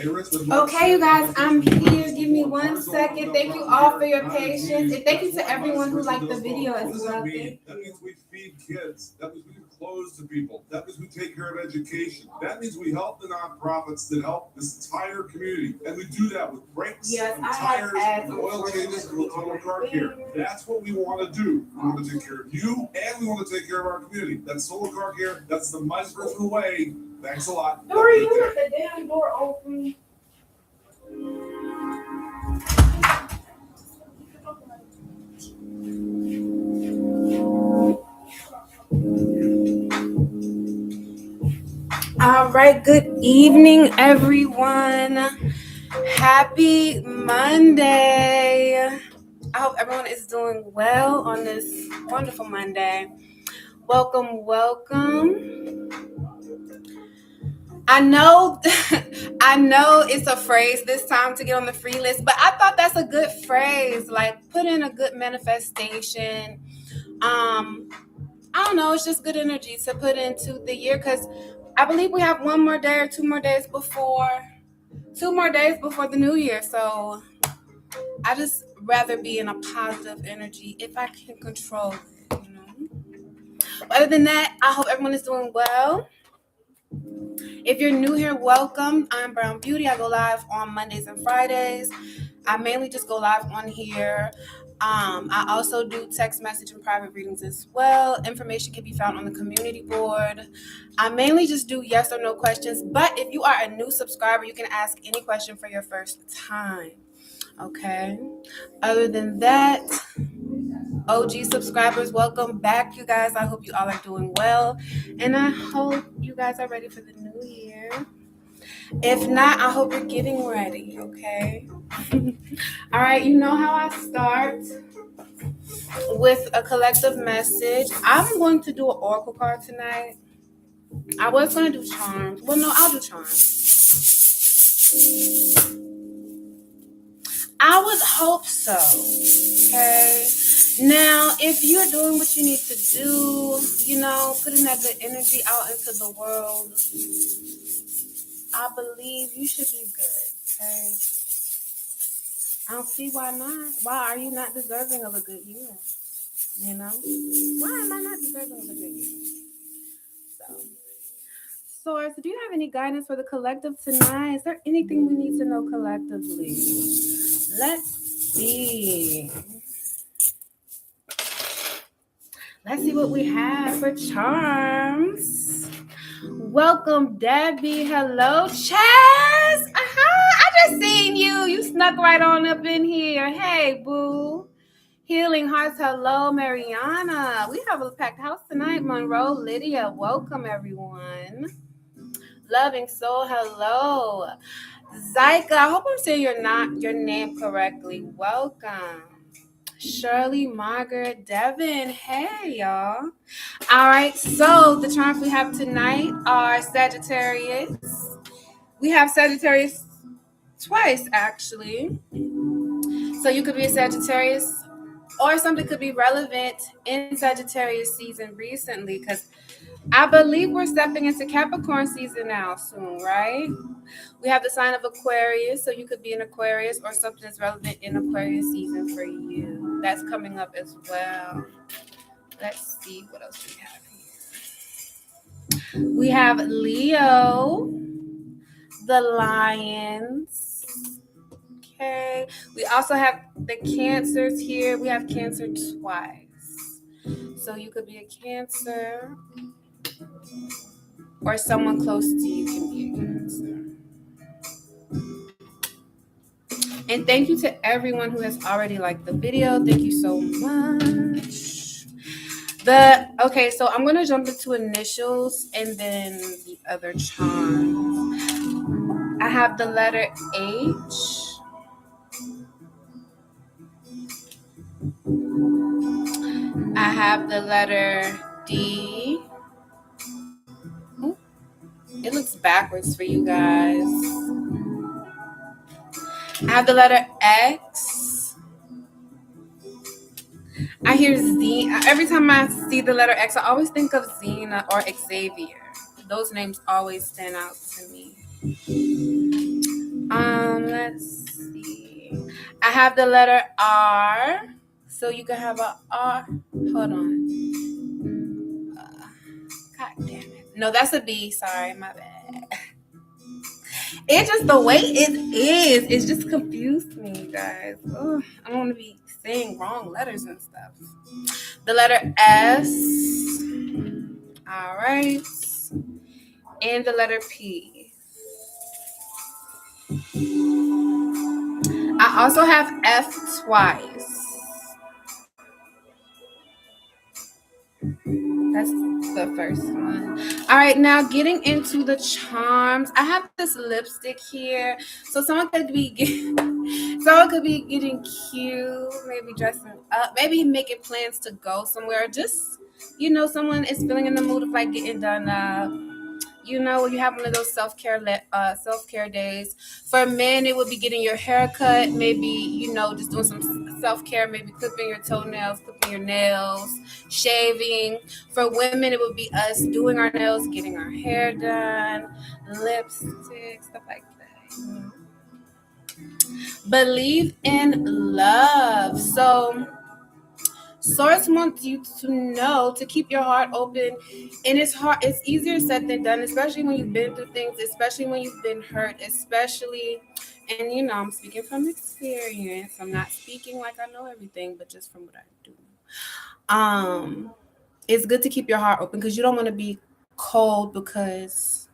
Okay, you guys, I'm here. Give me 1 second. Thank you all for your patience. And thank you to everyone who liked the video as well. That means we feed kids. That means we give clothes to people. That means we take care of education. That means we help the nonprofits that help this entire community. And we do that with brakes, and tires, and oil changes, and total car care. That's what we want to do. We want to take care of you, and we want to take care of our community. That's total car care. That's the most personal way. Thanks a lot. Dory, you left the damn door open. All right, good evening, everyone. Happy Monday. I hope everyone is doing well on this wonderful Monday. Welcome. I know it's a phrase this time to get on the free list, but I thought that's a good phrase. Like, put in a good manifestation. I don't know, it's just good energy to put into the year, because I believe we have 1 more day or 2 more days before the new year. So I just rather be in a positive energy if I can control it, But other than that, I hope everyone is doing well. If you're new here, welcome. I'm Brown Beauty. I go live on Mondays and Fridays. I mainly just go live on here. I also do text message and private readings as well. Information can be found on the community board. I mainly just do yes or no questions, but if you are a new subscriber, you can ask any question for your first time. Okay. Other than that, OG subscribers, welcome back, you guys. I hope you all are doing well, and I hope you guys are ready for the new year. If not, I hope you're getting ready, okay? All right, you know how I start with a collective message. I'm going to do an oracle card tonight. I was going to do charms. Well, no, I'll do charms. I would hope so, okay? Now, if you're doing what you need to do, putting that good energy out into the world, I believe you should be good, okay? I don't see why not. Why are you not deserving of a good year? Why am I not deserving of a good year? Source, do you have any guidance for the collective tonight? Is there anything we need to know collectively? Let's see. Let's see what we have for charms. Welcome, Debbie. Hello, Chaz. I just seen you. You snuck right on up in here. Hey, boo. Healing Hearts. Hello, Mariana. We have a packed house tonight. Monroe, Lydia. Welcome, everyone. Loving Soul. Hello. Zyka. I hope I'm saying your name correctly. Welcome. Shirley, Margaret, Devin. Hey, y'all. All right, so the charms we have tonight are Sagittarius. We have Sagittarius twice, actually. So you could be a Sagittarius, or something could be relevant in Sagittarius season recently, because I believe we're stepping into Capricorn season now soon, right? We have the sign of Aquarius, so you could be an Aquarius or something that's relevant in Aquarius season for you. That's coming up as well. Let's see what else we have here. We have Leo, the Lions. Okay. We also have the Cancers here. We have Cancer twice. So you could be a Cancer, or someone close to you can be a Cancer. And thank you to everyone who has already liked the video. Thank you so much. Okay, so I'm going to jump into initials and then the other charms. I have the letter H. I have the letter D. Ooh, it looks backwards for you guys. I have the letter X. I hear Z. Every time I see the letter X, I always think of Xena or Xavier. Those names always stand out to me. let's see. I have the letter R. So you can have a R. Hold on. God damn it. No, that's a B. Sorry, my bad. It's just the way it is. It's just confused me, guys. Ugh, I don't want to be saying wrong letters and stuff. The letter S. All right. And the letter P. I also have F twice. That's the first one. All right, now getting into the charms. I have this lipstick here. So someone could be getting cute, maybe dressing up, maybe making plans to go somewhere. Just, someone is feeling in the mood of like getting done up. You have one of those self-care days. For men, it would be getting your hair cut, maybe, just doing some self-care, maybe clipping your toenails, clipping your nails, shaving. For women, it would be us doing our nails, getting our hair done, lipstick, stuff like that. Believe in love. So Source wants you to know to keep your heart open, and it's easier said than done, especially when you've been through things, especially when you've been hurt, especially, and I'm speaking from experience. I'm not speaking like I know everything, but just from what I do. It's good to keep your heart open because you don't want to be cold because,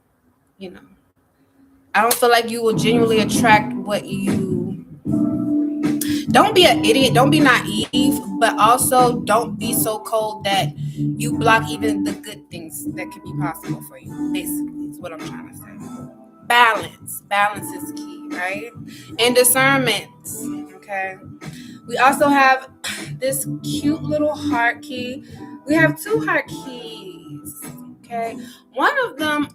I don't feel like you will genuinely attract what you. Don't be an idiot. Don't be naive, but also don't be so cold that you block even the good things that could be possible for you. Basically, is what I'm trying to say. Balance. Balance is key, right? And discernment. Okay. We also have this cute little heart key. We have 2 heart keys. Okay. One of them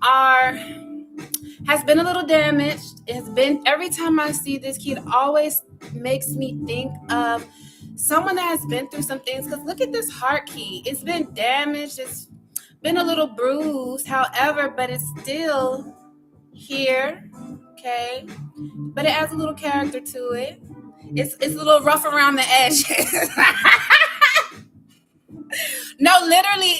has been a little damaged. It's been, every time I see this key, it always makes me think of someone that has been through some things. Because look at this heart key. It's been damaged. It's been a little bruised. However, but it's still here. Okay. But it adds a little character to it. It's a little rough around the edges. No, literally,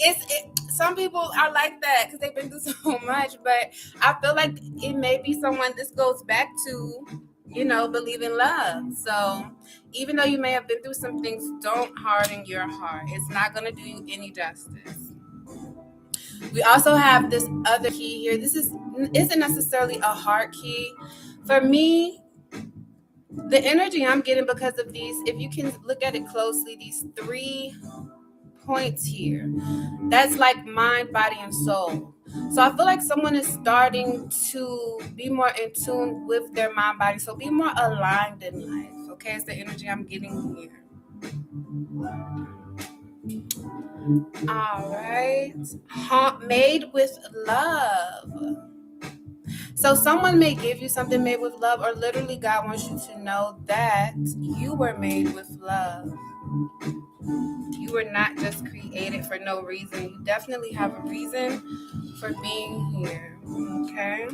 some people are like that because they've been through so much, but I feel like it may be someone this goes back to, believe in love. So even though you may have been through some things, don't harden your heart. It's not going to do you any justice. We also have this other key here. This isn't necessarily a heart key. For me, the energy I'm getting because of these, if you can look at it closely, these 3 points here, that's like mind, body, and soul. So I feel like someone is starting to be more in tune with their mind, body, so be more aligned in life. Okay, it's the energy I'm getting here. All right. Made with love. So someone may give you something made with love, or literally God wants you to know that you were made with love. You were not just created for no reason. You definitely have a reason for being here. Okay.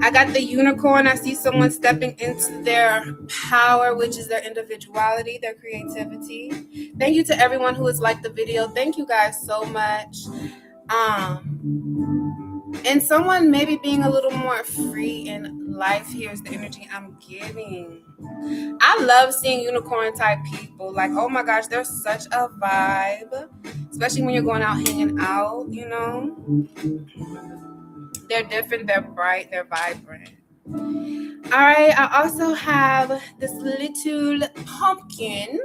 I got the unicorn. I see someone stepping into their power, which is their individuality, their creativity. Thank you to everyone who has liked the video. Thank you guys so much. And someone maybe being a little more free in life. Here's the energy I'm getting. I love seeing unicorn type people. Like, oh my gosh, they're such a vibe, especially when you're going out hanging out, They're different, they're bright, they're vibrant. All right, I also have this little pumpkin,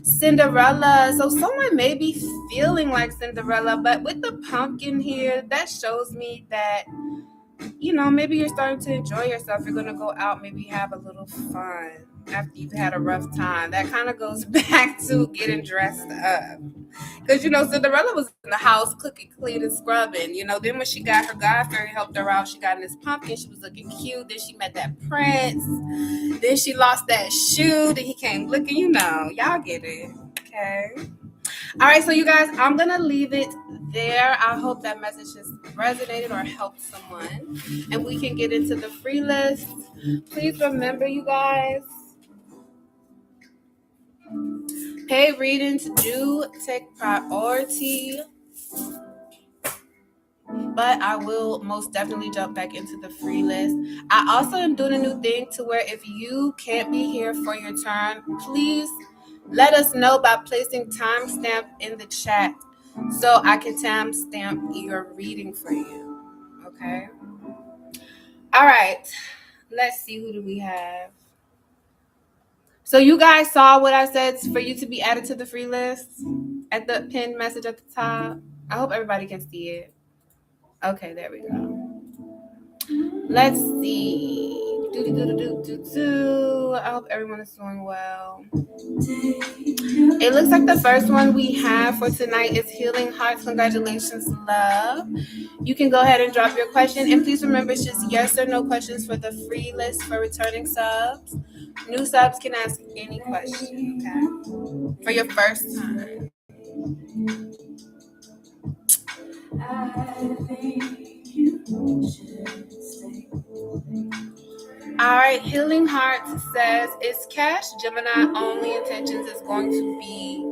Cinderella. So someone may be feeling like Cinderella, but with the pumpkin here, that shows me that, maybe you're starting to enjoy yourself. You're going to go out, maybe have a little fun after you've had a rough time. That kind of goes back to getting dressed up. Because, Cinderella was in the house cooking, cleaning, scrubbing. Then when she got her God fairy helped her out, she got in this pumpkin. She was looking cute. Then she met that prince. Then she lost that shoe. Then he came looking, y'all get it. Okay. All right, so you guys, I'm going to leave it there. I hope that message has resonated or helped someone. And we can get into the free list. Please remember, you guys, paid readings do take priority. But I will most definitely jump back into the free list. I also am doing a new thing to where if you can't be here for your turn, please let us know by placing timestamp in the chat so I can timestamp your reading for you. Okay? All right. Let's see, who do we have? So you guys saw what I said for you to be added to the free list at the pinned message at the top. I hope everybody can see it. Okay, there we go. Let's see. I hope everyone is doing well. It looks like the first one we have for tonight is Healing Hearts. Congratulations, love. You can go ahead and drop your question. And please remember, it's just yes or no questions for the free list for returning subs. New subs can ask any question, okay? For your first time. I think you should stay. All right, Healing Hearts says, is Cash Gemini only intentions is going to be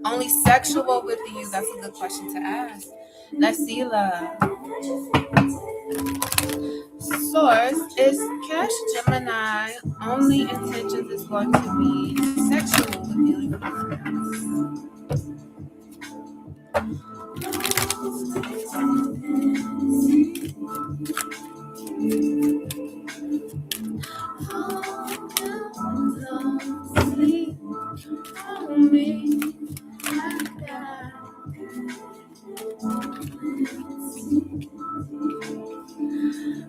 only sexual with you? That's a good question to ask. Let's see, love. Source, is Cash Gemini only intentions is going to be sexual with Healing Hearts?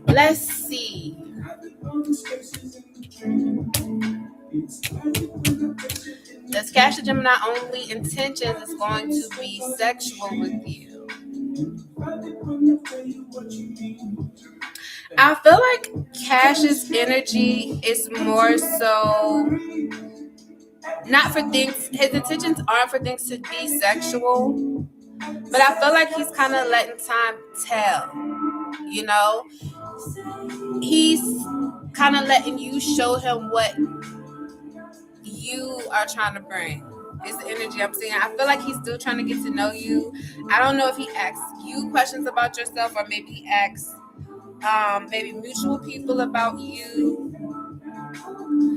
Let's see. Does Cash Gemini only intentions is going to be sexual with you? I feel like Cash's energy is more so not for things, his intentions aren't for things to be sexual, but I feel like he's kind of letting time tell, you know? He's kind of letting you show him what you are trying to bring. Is the energy I'm seeing. I feel like he's still trying to get to know you. I don't know if he asks you questions about yourself or maybe he asks maybe mutual people about you.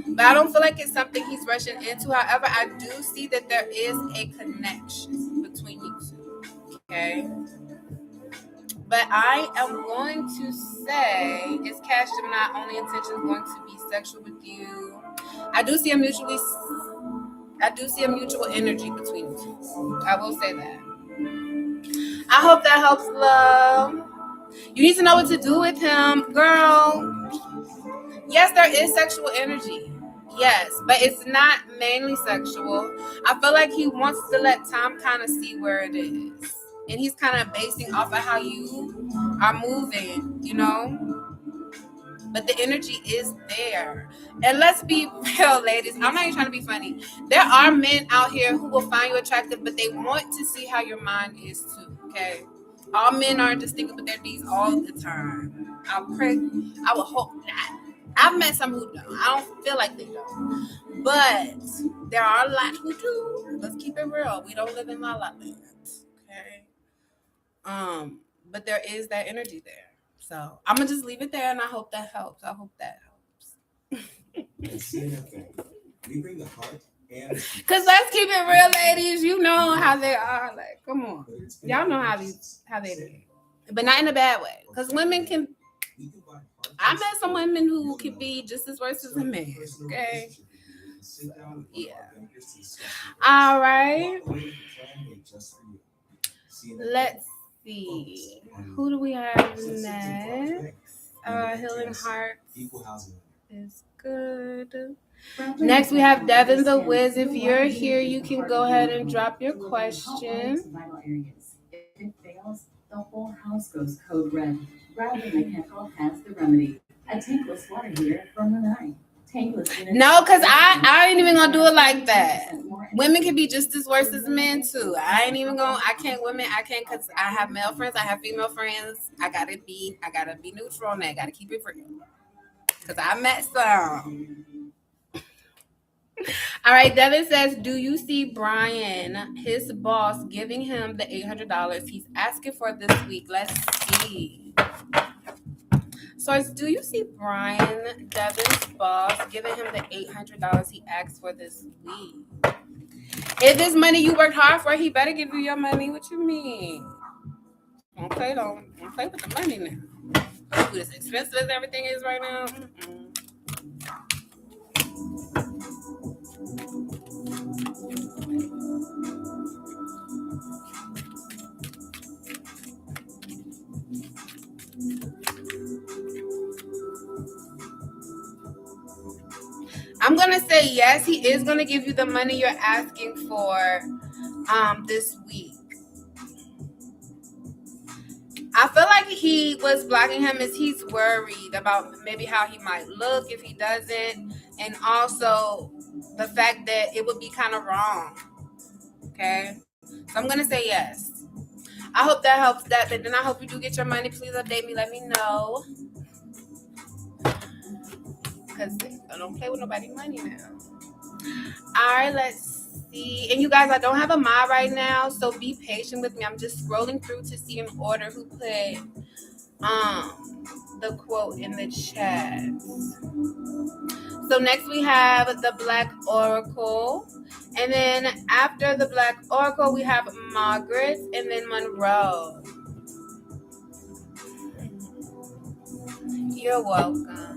But I don't feel like it's something he's rushing into. However, I do see that there is a connection between you two. Okay. But I am going to say, is Cash Gemini only intention going to be sexual with you? I do see a mutual energy between you two. I will say that. I hope that helps, love. You need to know what to do with him, girl. Yes, there is sexual energy. Yes, but it's not mainly sexual. I feel like he wants to let Tom kind of see where it is. And he's kind of basing off of how you are moving, you know? But the energy is there. And let's be real, ladies. I'm not even trying to be funny. There are men out here who will find you attractive, but they want to see how your mind is too, okay? All men aren't just thinking with their deeds all the time. I would hope not. I've met some who don't. I don't feel like they don't. But there are a lot who do. Let's keep it real. We don't live in La La Land. Okay. But there is that energy there. So I'm gonna just leave it there and I hope that helps. We bring the heart and Cause let's keep it real, ladies. You know how they are. Like, come on. Y'all know how they do. But not in a bad way. Cause women can I met some women who can be just as worse as a man. Okay. Yeah. All right. Let's see. Who do we have next? Healing Hearts is good. Next, we have Devin the Wiz. If you're here, you can go ahead and drop your question. If it fails, the whole house goes code red. Brad the Mechanical has the remedy. A tankless water heater from Lanai. tankless units. No, because I ain't even gonna do it like that. Women can be just as worse as men too. I can't because I have male friends, I have female friends. I gotta be neutral on that. Gotta keep it real. Because I met some. All right, Devin says, do you see Brian, his boss, giving him the $800 he's asking for this week? Let's see. So, do you see Brian, Devin's boss, giving him the $800 he asked for this week? If it's money you worked hard for, he better give you your money. What you mean? Don't play with the money now. Food as expensive as everything is right now. I'm gonna say yes. He is gonna give you the money you're asking for this week. I feel like he was blocking him as he's worried about maybe how he might look if he doesn't, and also the fact that it would be kind of wrong. Okay, so I'm gonna say yes. I hope that helps. But then I hope you do get your money. Please update me. Let me know. Because I don't play with nobody's money now. All right, let's see. And you guys, I don't have a mod right now, so be patient with me. I'm just scrolling through to see in order who put the quote in the chat. So next we have the Black Oracle. And then after the Black Oracle, we have Margaret and then Monroe. You're welcome.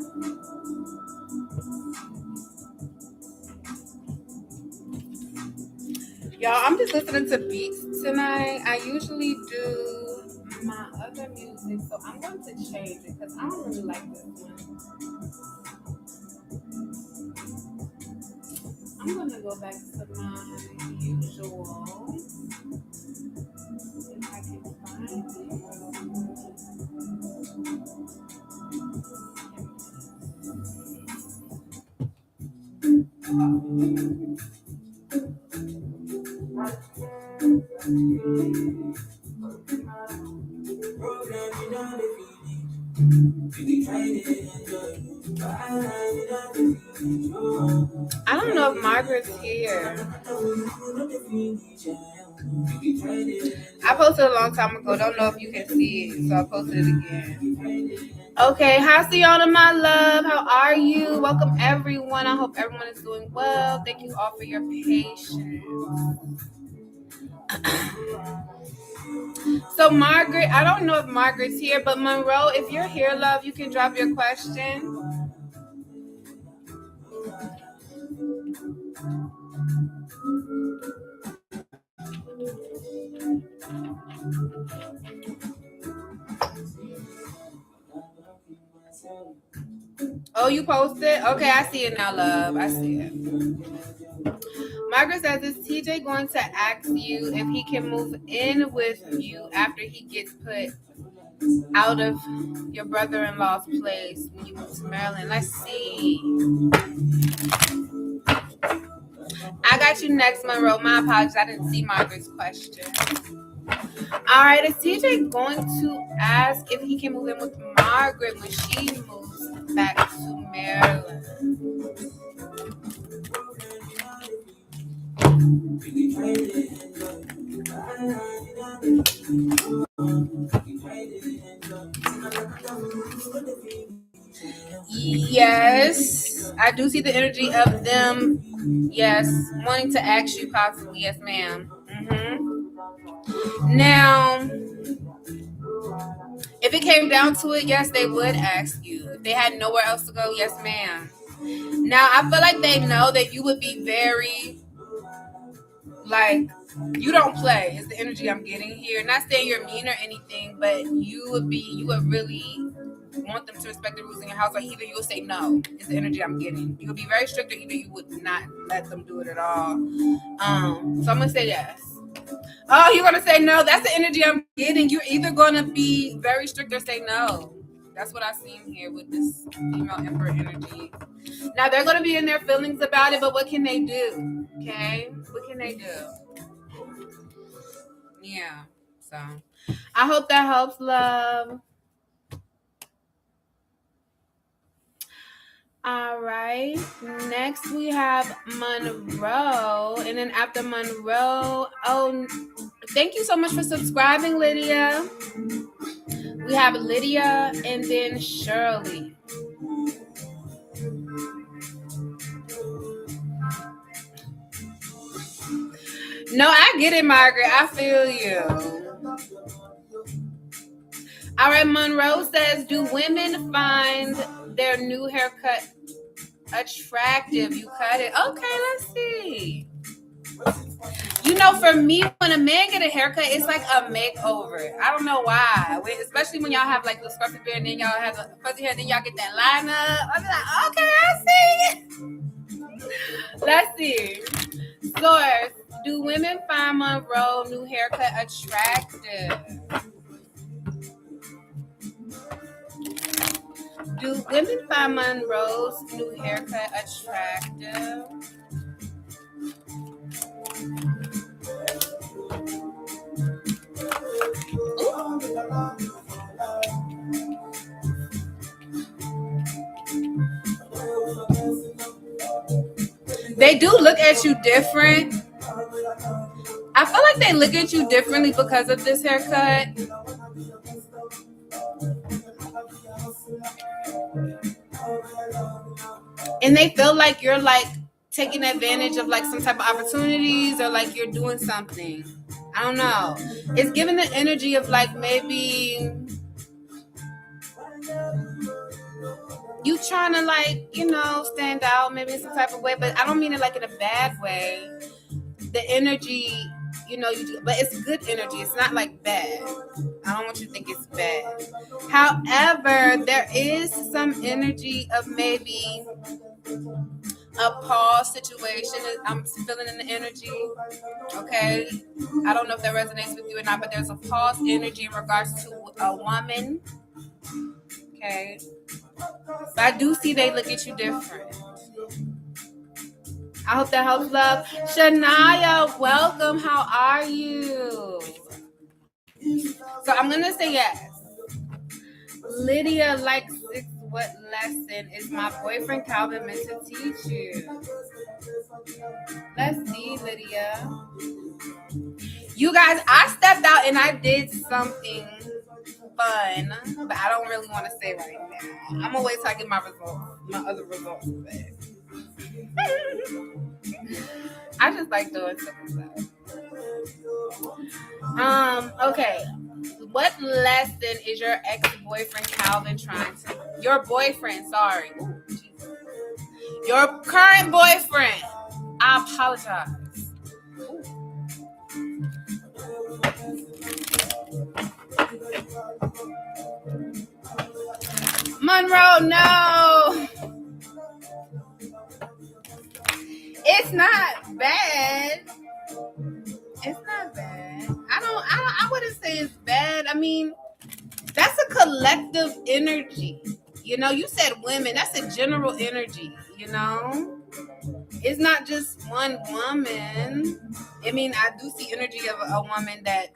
Y'all, I'm just listening to beats tonight. I usually do my other music, so I'm going to change it because I don't really like this one. I'm going to go back to my usual. If I can find it. I don't know if Margaret's here. I posted a long time ago. Don't know if you can see it, so I posted it again. Okay, hi, Siona, my love. How are you? Welcome, everyone. I hope everyone is doing well. Thank you all for your patience. So, Margaret, I don't know if Margaret's here, but Monroe, if you're here, love, you can drop your question. Oh, you posted? Okay, I see it now, love. I see it. Margaret says, is TJ going to ask you if he can move in with you after he gets put out of your brother-in-law's place when you move to Maryland? Let's see. I got you next, Monroe. My apologies. I didn't see Margaret's question. All right, is TJ going to ask if he can move in with Margaret when she moves back to Maryland? Yes, I do see the energy of them. Yes, wanting to ask you possibly. Yes, ma'am. Now, if it came down to it, yes, they would ask you. If they had nowhere else to go, yes, ma'am. Now, I feel like they know that you would be very, like, you don't play is the energy I'm getting here. Not saying you're mean or anything, but you would really want them to respect the rules in your house, or either you'll say no is the energy I'm getting. You would be very strict, or either you would not let them do it at all. So I'm gonna say yes. Oh, you're gonna say no? That's the energy I'm getting. You're either gonna be very strict or say no. That's what I seen here with this female emperor energy. Now they're gonna be in their feelings about it, but what can they do? Okay, what can they do? Yeah. So I hope that helps, love. All right. Next we have Monroe, and then after Monroe, thank you so much for subscribing, Lydia. We have Lydia and then Shirley. No, I get it, Margaret. I feel you. All right, Monroe says, do women find their new haircut attractive? You cut it. Okay, let's see. You know, for me, when a man get a haircut, it's like a makeover. I don't know why. Especially when y'all have like the scruffy beard and then y'all have the fuzzy hair, then y'all get that line up. I'm like, okay, I see. Let's see. Source, do women find Monroe new haircut attractive? Do women find Monroe's new haircut attractive? They do look at you different. I feel like they look at you differently because of this haircut. And they feel like you're like taking advantage of like some type of opportunities, or like you're doing something. I don't know. It's giving the energy of like maybe you trying to like, you know, stand out maybe in some type of way, but I don't mean it like in a bad way. The energy, you know, you do, but it's good energy. It's not like bad. I don't want you to think it's bad. However, there is some energy of maybe a pause situation. I'm feeling in the energy. Okay. I don't know if that resonates with you or not, but there's a pause energy in regards to a woman. Okay. But I do see they look at you different. I hope that helps, love. Shania, welcome. How are you? So I'm going to say yes. Lydia likes it. What lesson is my boyfriend Calvin meant to teach you? Let's see, Lydia. You guys, I stepped out and I did something fun, but I don't really want to say right now. I'm going to wait till I get my results, my other results back. I just like doing something. Okay. What lesson is your ex-boyfriend Calvin trying to? Your boyfriend, sorry. Your current boyfriend. I apologize. Monroe, no. It's not bad. It's not bad. I wouldn't say it's bad. I mean, that's a collective energy. You know, you said women. That's a general energy, you know? It's not just one woman. I mean, I do see energy of a woman that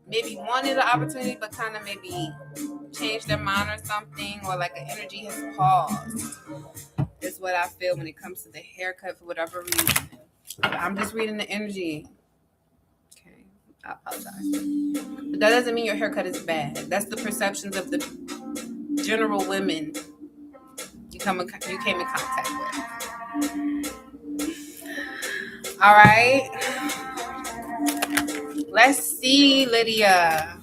maybe wanted an opportunity, but kind of maybe changed their mind or something, or like an energy has paused. Is what I feel when it comes to the haircut for whatever reason. But I'm just reading the energy. Okay, I apologize. But that doesn't mean your haircut is bad. That's the perceptions of the general women you came in contact with. All right. Let's see, Lydia.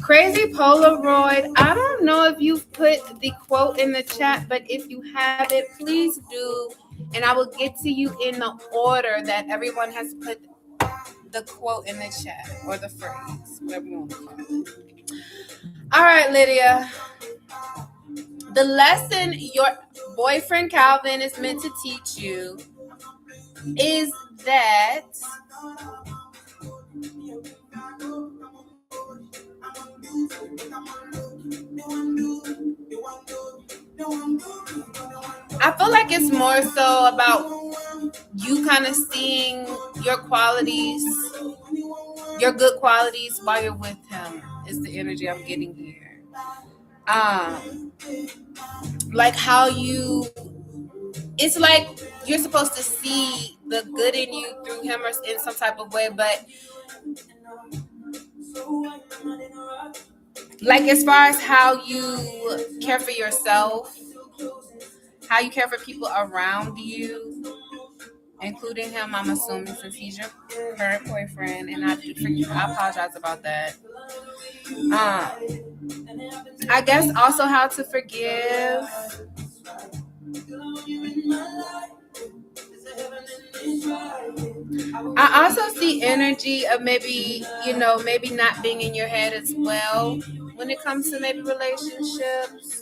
Crazy Polaroid. I don't know if you've put the quote in the chat, but if you have it, please do. And I will get to you in the order that everyone has put the quote in the chat, or the phrase, whatever you want to call it. All right, Lydia. The lesson your boyfriend Calvin is meant to teach you is that feel like it's more so about you kind of seeing your qualities, your good qualities while you're with him is the energy I'm getting here. Like how you, it's like you're supposed to see the good in you through him or in some type of way, but like as far as how you care for yourself, how you care for people around you, including him, I'm assuming, since he's your current boyfriend, and I apologize about that. I guess also how to forgive. I also see energy of maybe, maybe not being in your head as well when it comes to maybe relationships.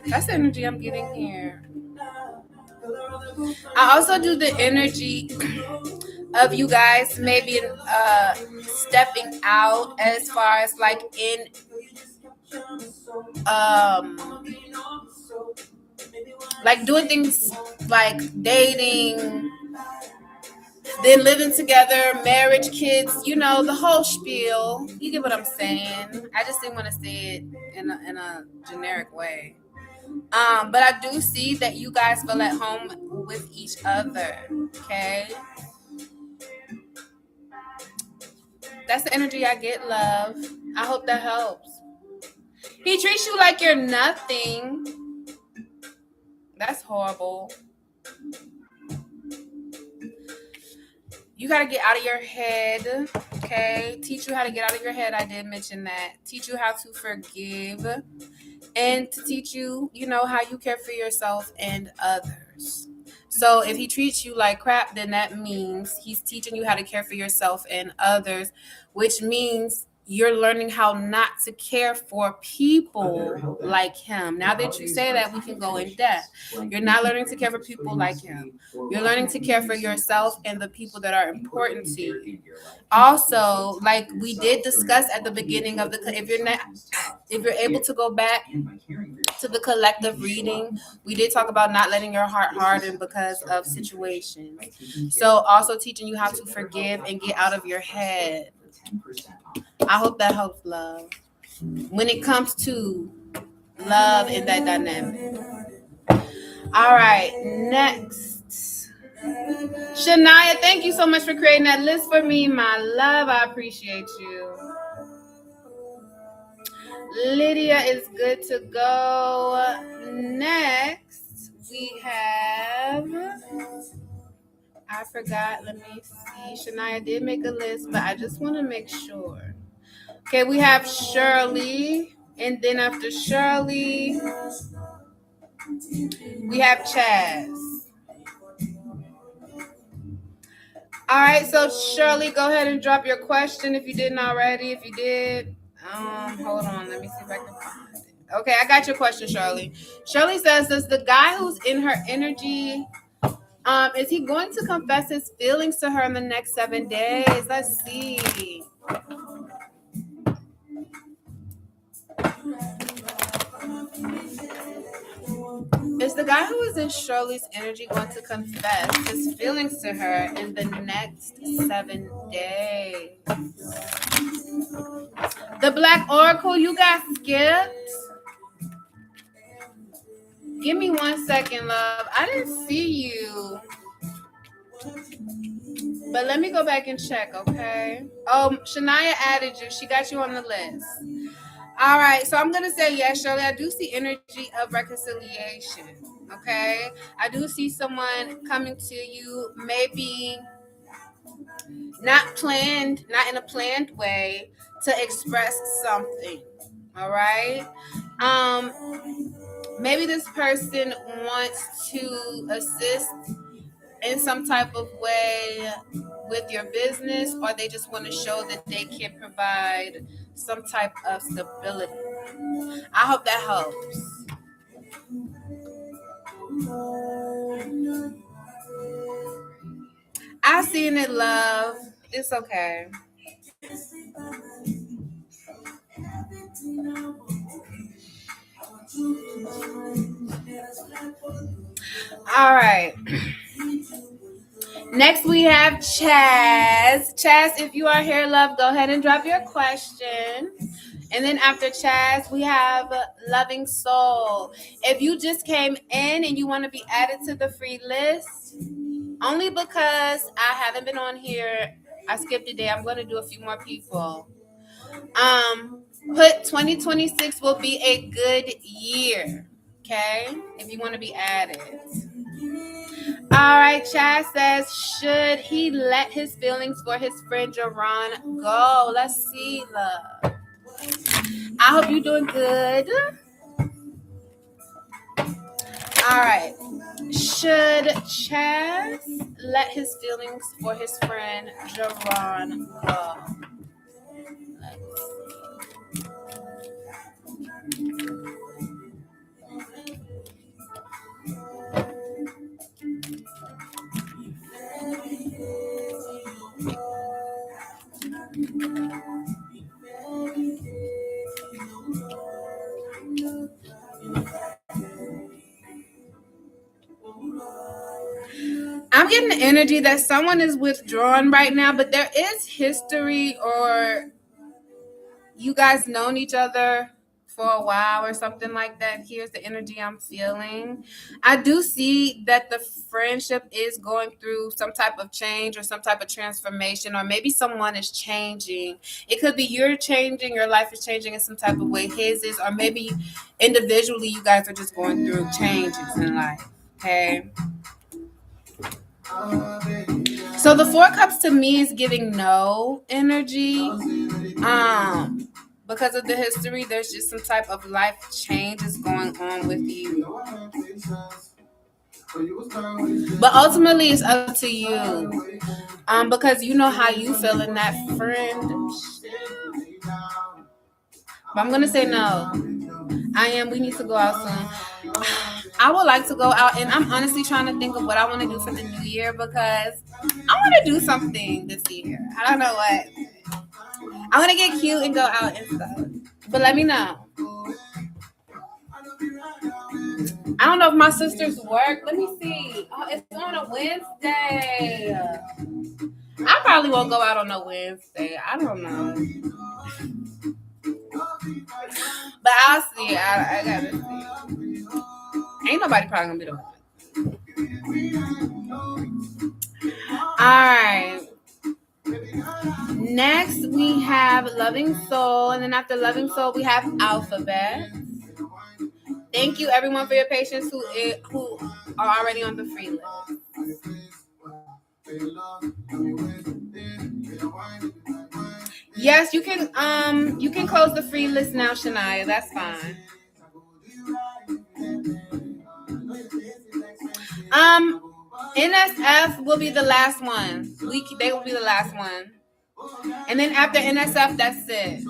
That's the energy I'm getting here. I also do the energy of you guys maybe stepping out as far as like in like doing things like dating, then living together, marriage, kids, the whole spiel. You get what I'm saying? I just didn't want to say it in a generic way. But I do see that you guys feel at home with each other. Okay. That's the energy I get, love. I hope that helps. He treats you like you're nothing. That's horrible. You got to get out of your head, okay? Teach you how to get out of your head. I did mention that. Teach you how to forgive and to teach you, how you care for yourself and others. So if he treats you like crap, then that means he's teaching you how to care for yourself and others, which means you're learning how not to care for people like him. Now that you say that, we can go in depth. You're not learning to care for people like him. You're learning to care for yourself and the people that are important to you. Also, like we did discuss at the beginning of if you're able to go back to the collective reading, we did talk about not letting your heart harden because of situations. So also teaching you how to forgive and get out of your head. I hope that helps, love. When it comes to love and that dynamic. All right, next. Shania, thank you so much for creating that list for me, my love. I appreciate you. Lydia is good to go. Next, we have... I forgot. Let me see. Shania did make a list, but I just want to make sure. Okay, we have Shirley. And then after Shirley, we have Chaz. All right, so Shirley, go ahead and drop your question if you didn't already. If you did, hold on. Let me see if I can find it. Okay, I got your question, Shirley. Shirley says, does the guy who's in her energy... is he going to confess his feelings to her in the next 7 days? Let's see. Is the guy who is in Shirley's energy going to confess his feelings to her in the next 7 days? The Black Oracle, you got skipped? Give me 1 second, love. I didn't see you. But let me go back and check, okay? Oh, Shania added you. She got you on the list. All right, so I'm going to say yes, Shirley. I do see energy of reconciliation, okay? I do see someone coming to you, maybe not in a planned way, to express something, all right? Maybe this person wants to assist in some type of way with your business, or they just want to show that they can provide some type of stability. I hope that helps. I've seen it, love. It's okay. All right. Next we have Chaz. Chaz, if you are here, love, go ahead and drop your question. And then after Chaz, we have Loving Soul. If you just came in and you want to be added to the free list, only because I haven't been on here, I skipped a day. I'm going to do a few more people. Put 2026 will be a good year. Okay? If you want to be added. All right, Chad says, should he let his feelings for his friend Jerron go? Let's see, love. I hope you're doing good. All right. Should Chaz let his feelings for his friend Jerron go? I'm getting the energy that someone is withdrawn right now, but there is history, or you guys known each other for a while or something like that. Here's the energy I'm feeling. I do see that the friendship is going through some type of change or some type of transformation, or maybe someone is changing. It could be you're changing, your life is changing in some type of way, his is, or maybe individually you guys are just going through changes in life. Okay. So the Four Cups to me is giving no energy. Because of the history, there's just some type of life changes going on with you. But ultimately, it's up to you. Because you know how you feel in that friend. But I'm gonna say no. We need to go out soon. I would like to go out, and I'm honestly trying to think of what I want to do for the new year, because I want to do something this year. I don't know what. I want to get cute and go out and stuff. But let me know. I don't know if my sisters work. Let me see. Oh, it's on a Wednesday. I probably won't go out on a Wednesday. I don't know. But I'll see. I gotta see. Ain't nobody probably gonna be the one. All right. Next, we have Loving Soul. And then after Loving Soul, we have Alphabet. Thank you, everyone, for your patience who are already on the free list. Yes, you can close the free list now, Shania. That's fine. NSF will be the last one. They will be the last one. And then after NSF, that's it.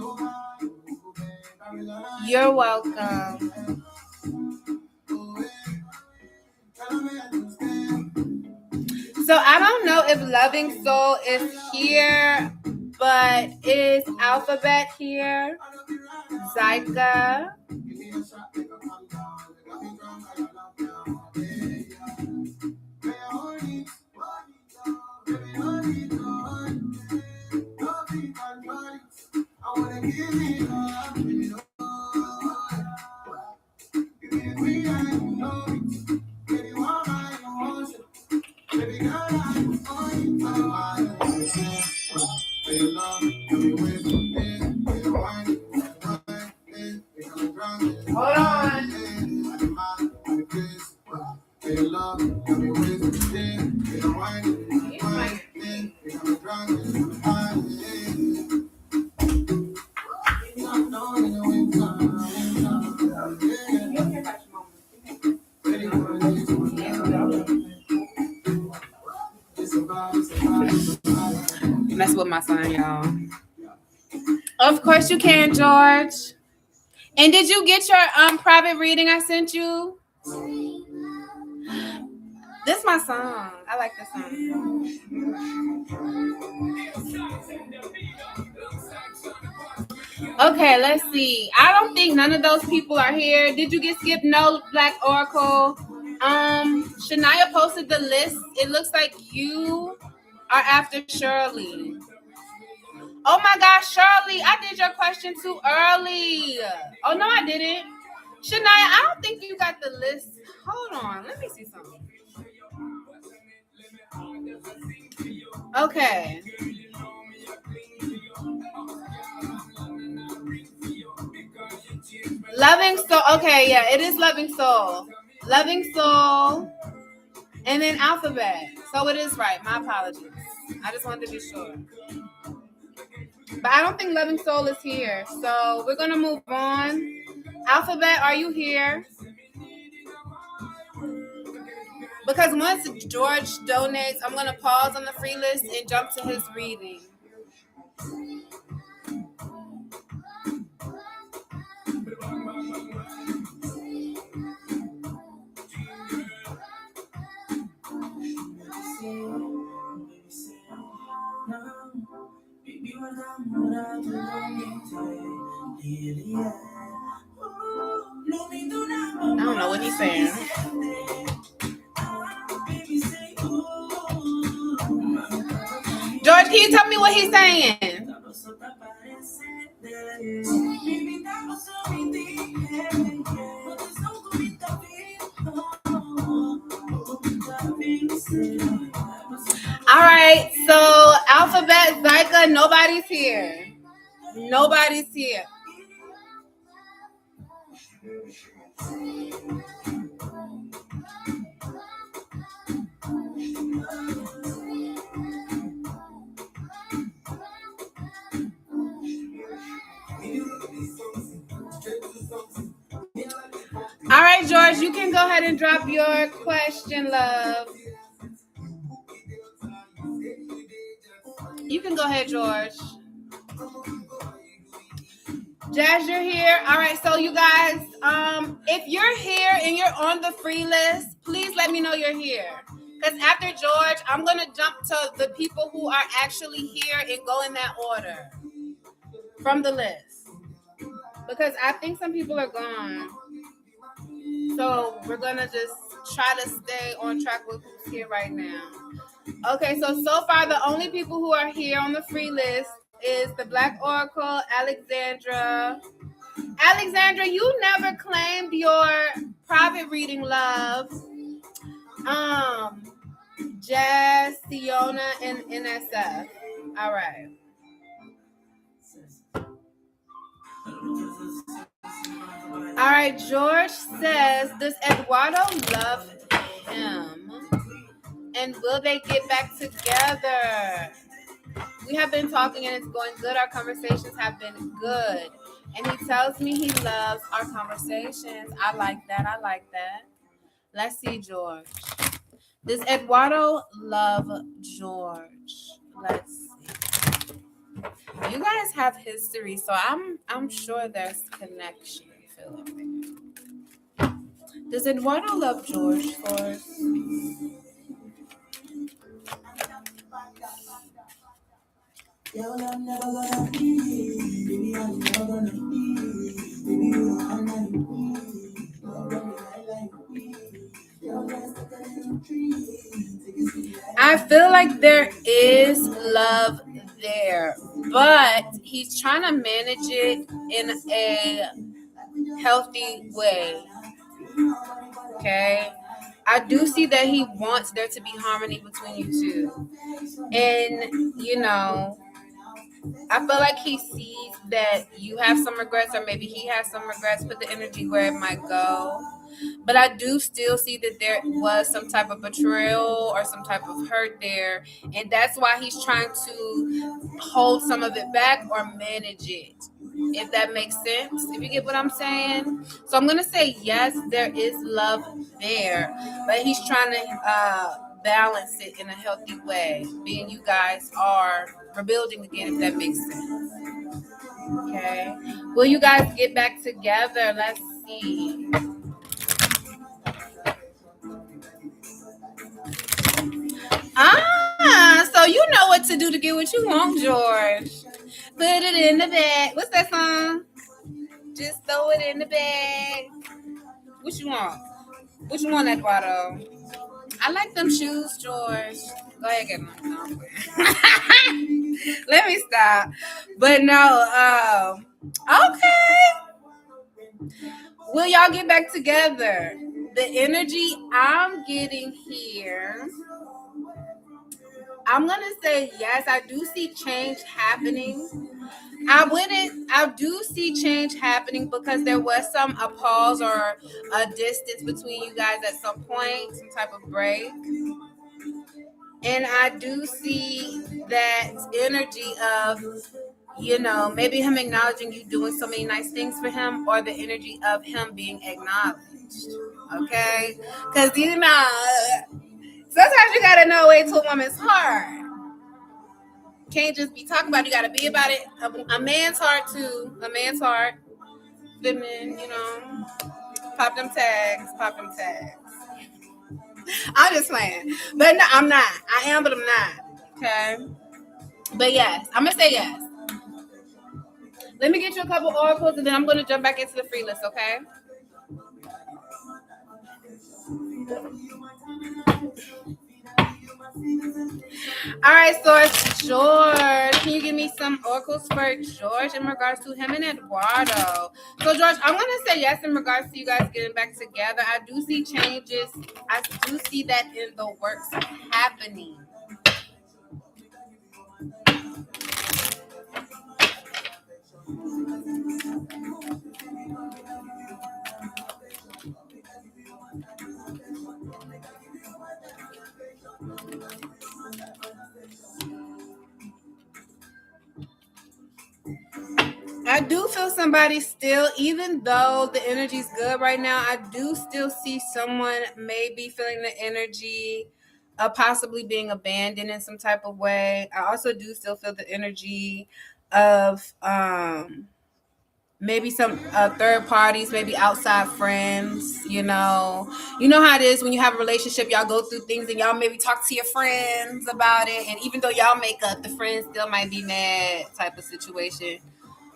You're welcome. So I don't know if Loving Soul is here, but is Alphabet here? Zyka. Hold on. Mess with my son, y'all. Of course you can, George. And did you get your private reading I sent you? This is my song. I like this song. Okay, let's see. I don't think none of those people are here. Did you get skipped? No, Black Oracle. Shania posted the list. It looks like you are after Shirley. Oh my gosh, Shirley, I did your question too early. Oh no, I didn't. Shania, I don't think you got the list. Hold on, let me see something. Okay. Loving Soul. Okay, yeah, it is Loving Soul. Loving Soul. And then Alphabet. So it is right. My apologies. I just wanted to be sure. But I don't think Loving Soul is here. So we're going to move on. Alphabet, are you here? Because once George donates, I'm going to pause on the free list and jump to his reading. I don't know what he's saying. George, can you tell me what he's saying? All right, so Alphabet, Zyka, nobody's here. Nobody's here. All right, George, you can go ahead and drop your question, love. You can go ahead, George. Jazz, you're here. All right, so you guys, if you're here and you're on the free list, please let me know you're here. Because after George, I'm going to jump to the people who are actually here and go in that order from the list. Because I think some people are gone. So we're going to just try to stay on track with who's here right now. Okay, so far, the only people who are here on the free list is the Black Oracle, Alexandra. Alexandra, you never claimed your private reading, love. Jazz, Siona, and NSF. All right. All right, George says, does Eduardo love him? And will they get back together? We have been talking and it's going good. Our conversations have been good. And he tells me he loves our conversations. I like that. I like that. Let's see, George. Does Eduardo love George? Let's see. You guys have history, so I'm sure there's connection. Does Eduardo love George for us? I feel like there is love there, but he's trying to manage it in a healthy way. Okay, I do see that he wants there to be harmony between you two, and you know, I feel like he sees that you have some regrets, or maybe he has some regrets. Put the energy where it might go. But I do still see that there was some type of betrayal or some type of hurt there. And that's why he's trying to hold some of it back or manage it, if that makes sense, if you get what I'm saying. So I'm going to say, yes, there is love there, but he's trying to balance it in a healthy way, being you guys are rebuilding again, if that makes sense. Okay. Will you guys get back together? Let's see. So you know what to do to get what you want, George. Put it in the bag. What's that song? Just throw it in the bag. What you want? What you want, Eduardo? I like them shoes, George. Go ahead, get them. No, I'm playing. Let me stop. But no, okay. Will y'all get back together? The energy I'm getting here, I'm gonna say yes. I do see change happening. I do see change happening because there was a pause or a distance between you guys at some point, some type of break. And I do see that energy of, maybe him acknowledging you doing so many nice things for him, or the energy of him being acknowledged. Okay? Because, sometimes you got to know way to a woman's heart. Can't just be talking about it. You got to be about it. A man's heart, too. A man's heart. Women, pop them tags. Pop them tags. I'm just playing. But no, I'm not. I am, but I'm not. Okay? But yes, I'm going to say yes. Let me get you a couple oracles, and then I'm going to jump back into the free list, okay? All right, Source George. Can you give me some oracles for George in regards to him and Eduardo? So, George, I'm going to say yes in regards to you guys getting back together. I do see changes. I do see that in the works happening. I do feel somebody still, even though the energy's good right now, I do still see someone maybe feeling the energy of possibly being abandoned in some type of way. I also do still feel the energy of maybe some third parties, maybe outside friends. You know how it is when you have a relationship, y'all go through things and y'all maybe talk to your friends about it, and even though y'all make up, the friends still might be mad type of situation.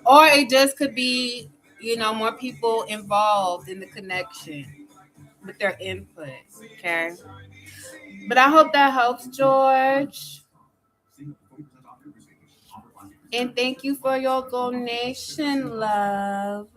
Or it just could be, more people involved in the connection with their input. Okay. But I hope that helps, George. And thank you for your donation, love.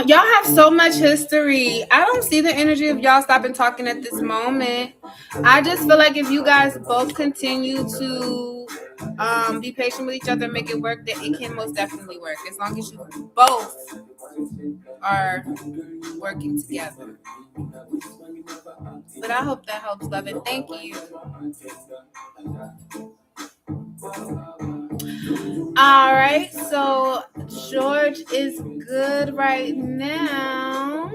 Y'all have so much history. I don't see the energy of y'all stopping talking at this moment. I just feel like if you guys both continue to be patient with each other and make it work, that it can most definitely work as long as you both are working together. But I hope that helps, love, and thank you. All right, so George is good right now.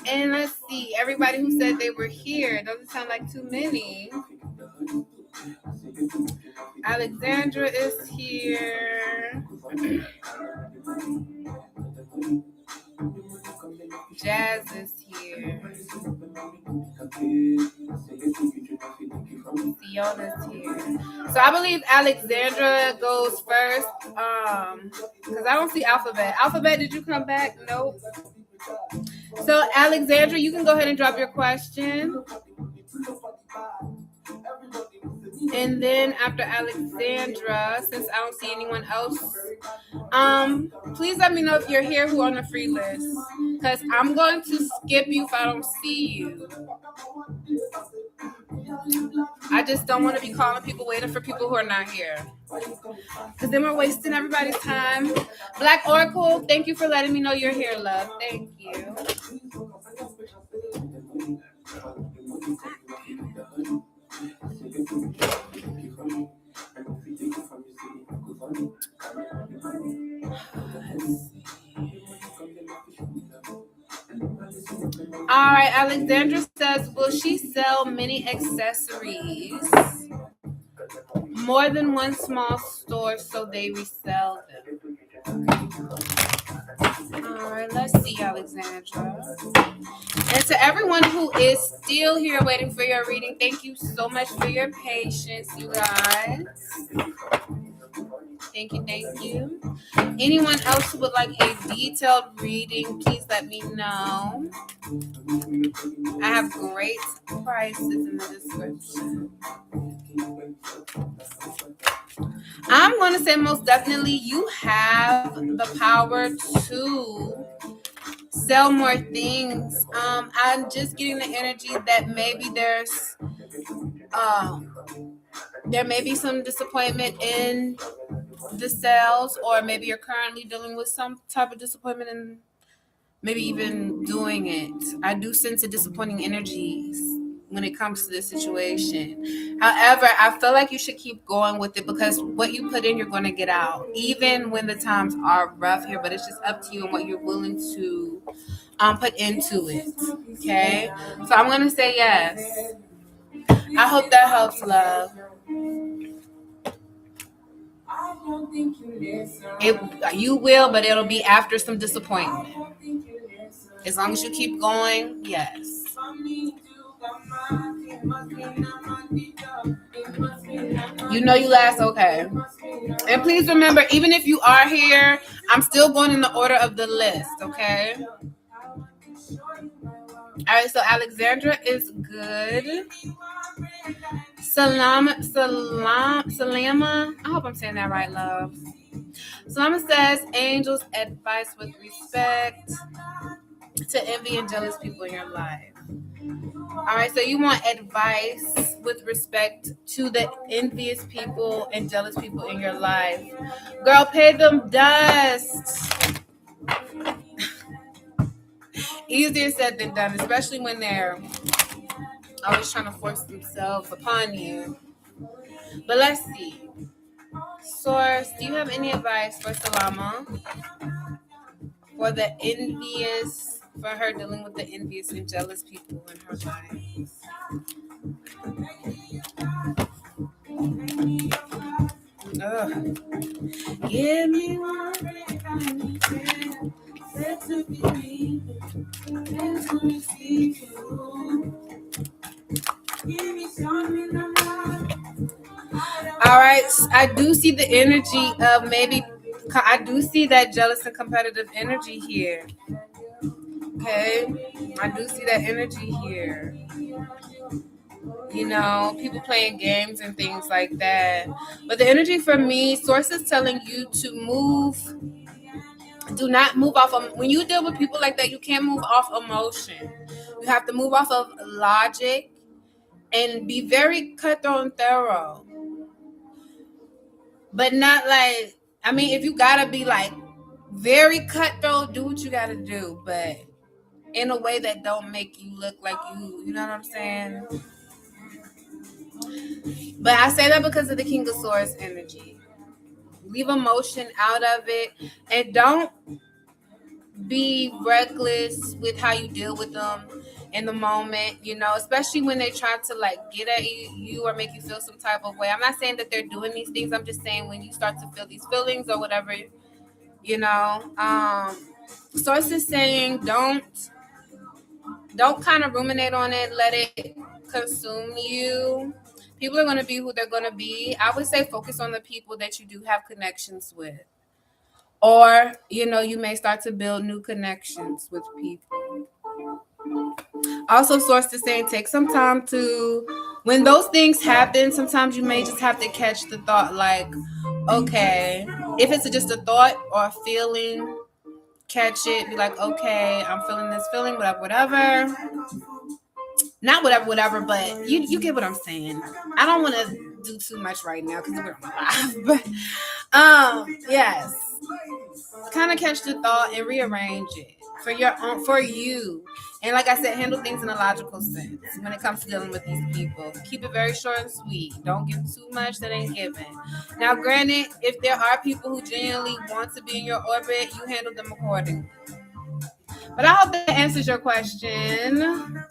And let's see, everybody who said they were here, it doesn't sound like too many. Alexandra is here. Jazz is here. Fiona's here. So I believe Alexandra goes first. Because I don't see Alphabet. Alphabet, did you come back? Nope. So Alexandra, you can go ahead and drop your question. And then after Alexandra, since I don't see anyone else, please let me know if you're here who are on the free list, because I'm going to skip you if I don't see you. I just don't want to be calling people, waiting for people who are not here, because then we're wasting everybody's time. Black Oracle, thank you for letting me know you're here, love. Thank you. All right, Alexandra says, will she sell many accessories? more than one small store, so they resell them. All right, let's see, Alexandra. And to everyone who is still here waiting for your reading, thank you so much for your patience, you guys. Thank you, thank you. Anyone else who would like a detailed reading, please let me know. I have great prices in the description. I'm going to say most definitely you have the power to sell more things. I'm just getting the energy that maybe there may be some disappointment in the sales, or maybe you're currently dealing with some type of disappointment in maybe even doing it. I do sense a disappointing energies when it comes to this situation. However, I feel like you should keep going with it, because what you put in, you're going to get out, even when the times are rough here. But it's just up to you and what you're willing to put into it. Okay, so I'm going to say yes. I hope that helps, love. You will, but it'll be after some disappointment. As long as you keep going, yes. You know you last, okay. And please remember, even if you are here, I'm still going in the order of the list, okay? All right, so Alexandra is good. Salama, I hope I'm saying that right, love. Salama says, angels advice with respect to envy and jealous people in your life. All right, so you want advice with respect to the envious people and jealous people in your life. Girl, pay them dust. Easier said than done, especially when they're always trying to force themselves upon you. But let's see. Source, do you have any advice for Salama? For the envious, for her dealing with the envious and jealous people in her life. Ugh. Give me one to be to receive you. Give me something all right, I do see the energy of maybe, I do see that jealous and competitive energy here. Okay, I do see that energy here. You know, people playing games and things like that. But the energy for me, source is telling you to move. Do not move off of, when you deal with people like that, you can't move off emotion. You have to move off of logic and be very cutthroat and thorough. But not like, I mean, if you gotta be like very cutthroat, do what you gotta do, but in a way that don't make you look like you know what I'm saying? But I say that because of the King of Swords energy. Leave emotion out of it, and don't be reckless with how you deal with them in the moment, you know, especially when they try to like get at you or make you feel some type of way. I'm not saying that they're doing these things. I'm just saying when you start to feel these feelings or whatever, you know, source is saying don't kind of ruminate on it. Let it consume you. People are going to be who they're going to be. I would say focus on the people that you do have connections with. Or, you know, you may start to build new connections with people. Also, source is saying take some time to, when those things happen, sometimes you may just have to catch the thought like, okay, if it's just a thought or a feeling, catch it, be like, okay, I'm feeling this feeling, whatever. Not whatever, but you get what I'm saying. I don't want to do too much right now because we're live, but yes, kind of catch the thought and rearrange it for your own, for you. And like I said, handle things in a logical sense when it comes to dealing with these people. Keep it very short and sweet. Don't give too much that ain't given. Now, granted, if there are people who genuinely want to be in your orbit, you handle them accordingly. But I hope that answers your question.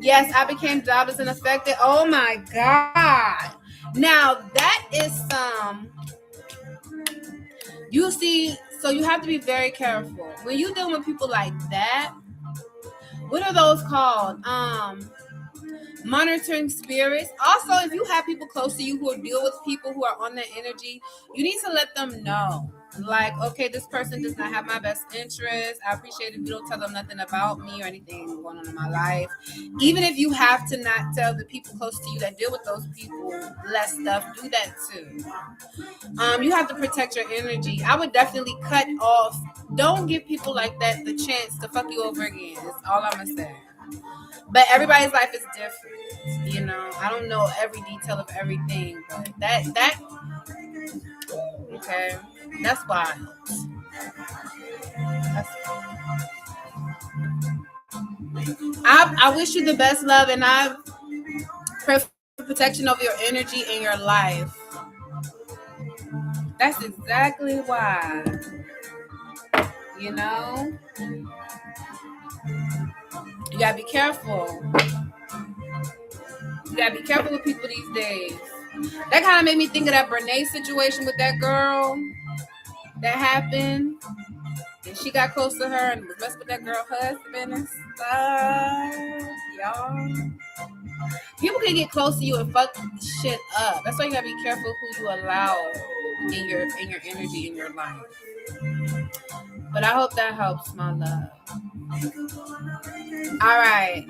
Yes, I became jobless and affected. Oh my God. Now that is some. You see, so you have to be very careful when you deal with people like that. What are those called? Monitoring spirits. Also, if you have people close to you who deal with people who are on that energy, you need to let them know. Like, okay, this person does not have my best interest. I appreciate if you don't tell them nothing about me or anything going on in my life. Even if you have to not tell the people close to you that deal with those people less stuff, do that too. You have to protect your energy. I would definitely cut off. Don't give people like that the chance to fuck you over again. That's all I'm gonna say. But everybody's life is different, you know. I don't know every detail of everything, but that okay. That's why. I wish you the best, love, and I pray for protection of your energy in your life. That's exactly why. You know, you gotta be careful. You gotta be careful with people these days. That kind of made me think of that Brene situation with that girl that happened. And she got close to her and was messing with that girl husband and stuff. Y'all. People can get close to you and fuck shit up. That's why you gotta be careful who you allow in your energy in your life. But I hope that helps, my love. All right.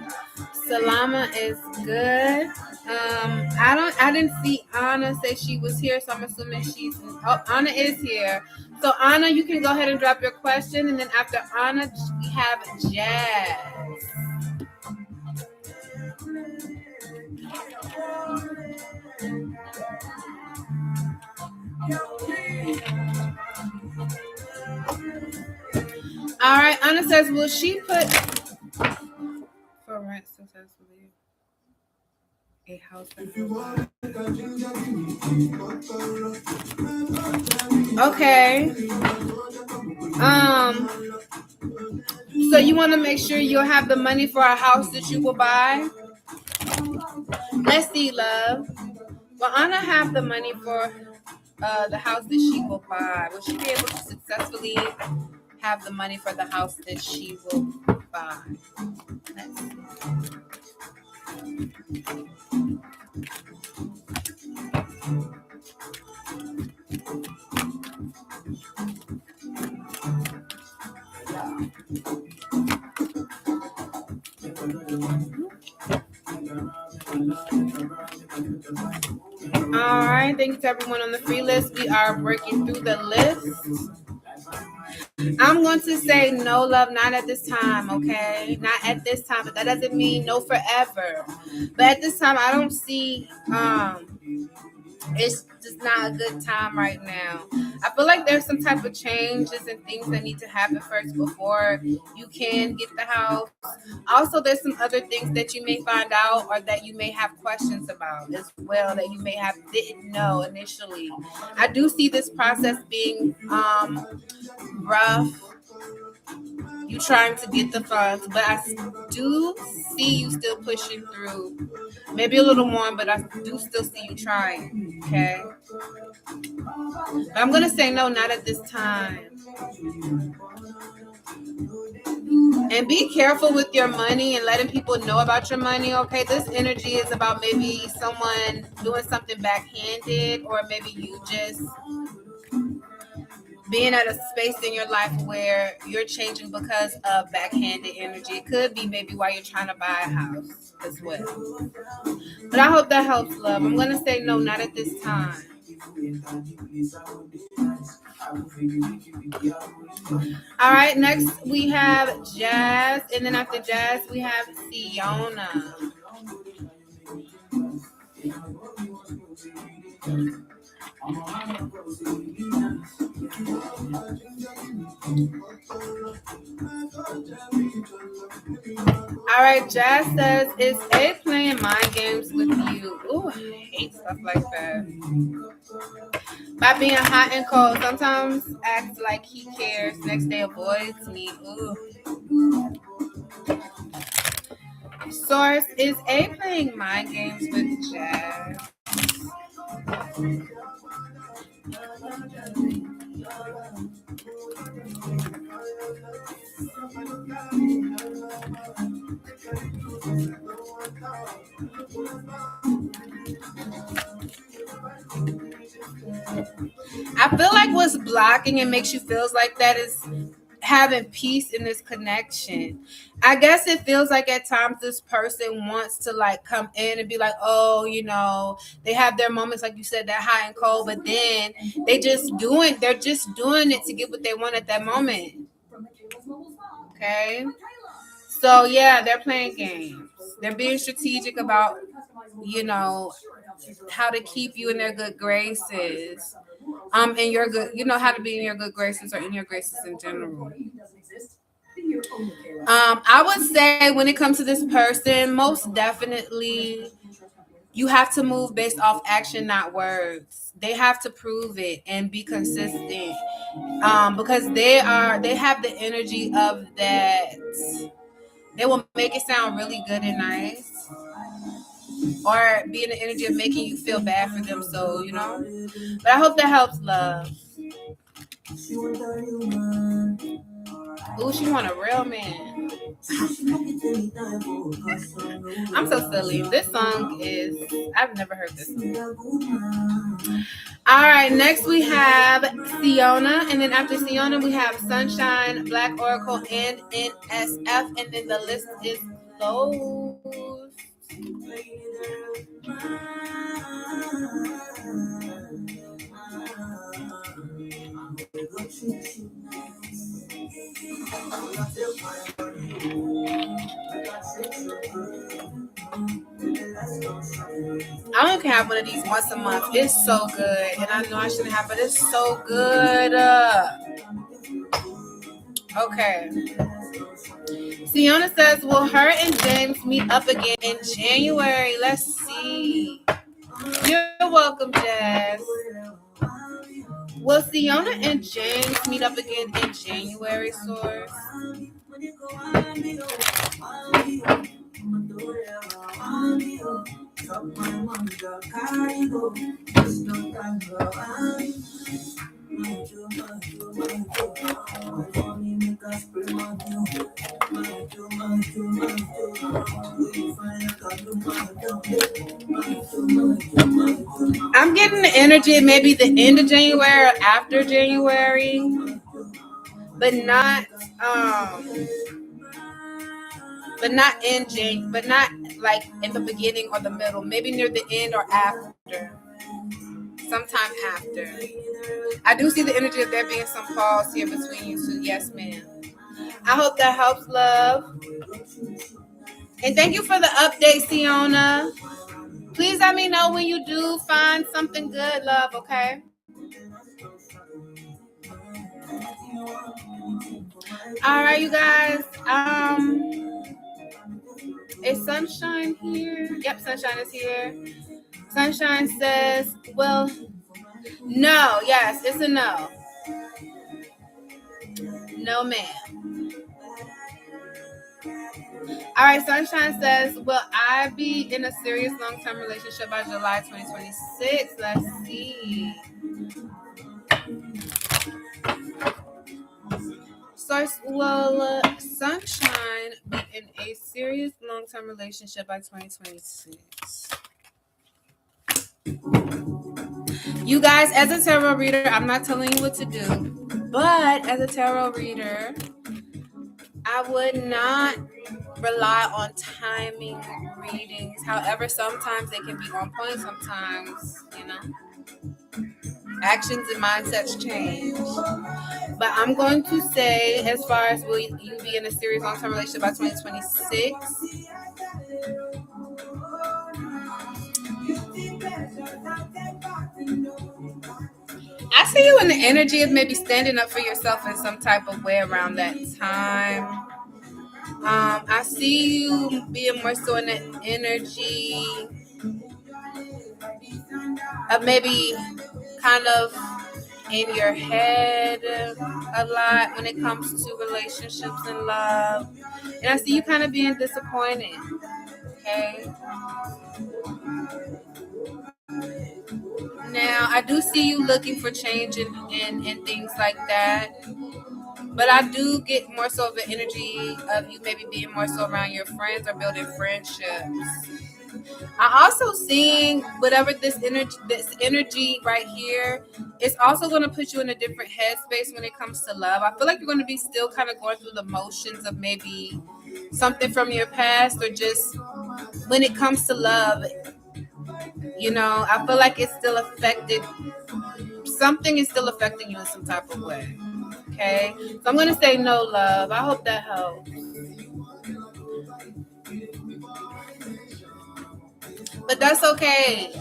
Salama is good. I didn't see Anna say she was here, so I'm assuming Anna is here. So Anna, you can go ahead and drop your question, and then after Anna, we have Jazz. All right, Anna says, will she put for rent successfully a house? Okay. So you want to make sure you'll have the money for a house that you will buy? Let's see, love. Will Anna have the money for the house that she will buy? Will she be able to successfully have the money for the house that she will buy? Let's see. All right, thank you to everyone on the free list. We are breaking through the list. I'm going to say no, love, not at this time, okay? Not at this time, but that doesn't mean no forever. But at this time, I don't see, it's just not a good time right now. I feel like there's some type of changes and things that need to happen first before you can get the house. Also, there's some other things that you may find out or that you may have questions about as well that you may have didn't know initially. I do see this process being rough. You trying to get the funds, but I do see you still pushing through. Maybe a little more, but I do still see you trying. Okay. But I'm gonna say no, not at this time. And be careful with your money and letting people know about your money, okay? This energy is about maybe someone doing something backhanded, or maybe you just being at a space in your life where you're changing because of backhanded energy. It could be maybe while you're trying to buy a house as well. But I hope that helps, love. I'm going to say no, not at this time. All right, next we have Jazz, and then after Jazz we have Fiona. All right, Jazz says, is A playing mind games with you? Ooh, I hate stuff like that. By being hot and cold, sometimes acts like he cares, next day avoids me. Ooh. Source, is A playing mind games with Jazz? I feel like what's blocking and makes you feels like that is having peace in this connection. I guess it feels like at times this person wants to like come in and be like, oh, they have their moments, like you said, that high and cold, but then they're just doing it to get what they want at that moment. Okay. So yeah, they're playing games. They're being strategic about, how to keep you in their good graces. In your good, how to be in your good graces or in your graces in general. I would say when it comes to this person, most definitely you have to move based off action, not words. They have to prove it and be consistent. Because they have the energy of that. They will make it sound really good and nice, or be in the energy of making you feel bad for them. So, but I hope that helps, love. Ooh, she want a real man. I'm so silly. This song is, I've never heard this song. All right, next we have Siona, and then after Siona we have Sunshine, Black Oracle, and NSF, and then the list is closed. I only can have one of these once a month. It's so good, and I know I shouldn't have, but it's so good. Okay. Siona says, will her and James meet up again in January? Let's see. You're welcome, Jazz. Will Siona and James meet up again in January, Source? I'm getting the energy maybe the end of January or after January, but not but not like in the beginning or the middle. Maybe near the end or after. Sometime after. I do see the energy of there being some pause here between you two. Yes, ma'am. I hope that helps, love. And thank you for the update, Siona. Please let me know when you do find something good, love, okay? All right, you guys. Is Sunshine here? Yep, Sunshine is here. Sunshine says, well, no. Yes, it's a no. No, ma'am. All right, Sunshine says, will I be in a serious long-term relationship by July 2026? Let's see. So, will Sunshine be in a serious long-term relationship by 2026? You guys, as a tarot reader, I'm not telling you what to do, but as a tarot reader, I would not rely on timing readings. However, sometimes they can be on point. Sometimes, actions and mindsets change. But I'm going to say, as far as will you be in a serious long-term relationship by 2026? I see you in the energy of maybe standing up for yourself in some type of way around that time. I see you being more so in the energy of maybe kind of in your head a lot when it comes to relationships and love. And I see you kind of being disappointed. Okay. I do see you looking for change and things like that. But I do get more so of the energy of you maybe being more so around your friends or building friendships. I also seeing whatever this energy right here is also going to put you in a different headspace when it comes to love. I feel like you're going to be still kind of going through the motions of maybe something from your past, or just when it comes to love, I feel like it's still affected. Something is still affecting you in some type of way. Okay, so I'm going to say no, love. I hope that helps. But that's okay.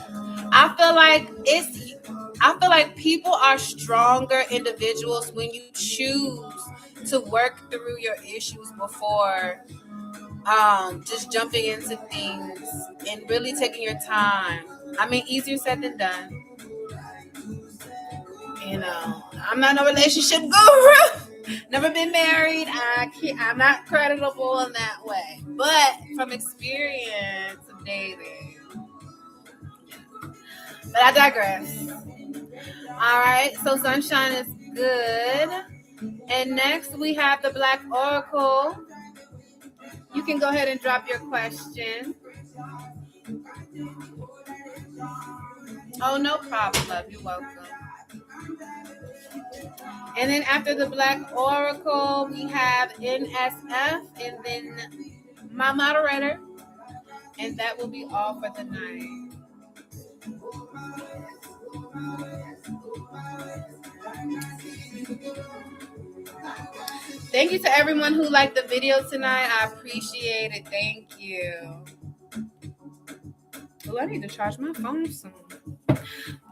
I feel like people are stronger individuals when you choose to work through your issues before just jumping into things and really taking your time. I mean, easier said than done. I'm not no relationship guru. Never been married. I'm not creditable in that way. But from experience of dating. But I digress. All right, so sunshine is good. And next we have the Black Oracle. You can go ahead and drop your question. Oh, no problem, love. You're welcome. And then after the Black Oracle, we have NSF and then my moderator. And that will be all for the night. Thank you to everyone who liked the video tonight. I appreciate it. Thank you. Oh, I need to charge my phone soon.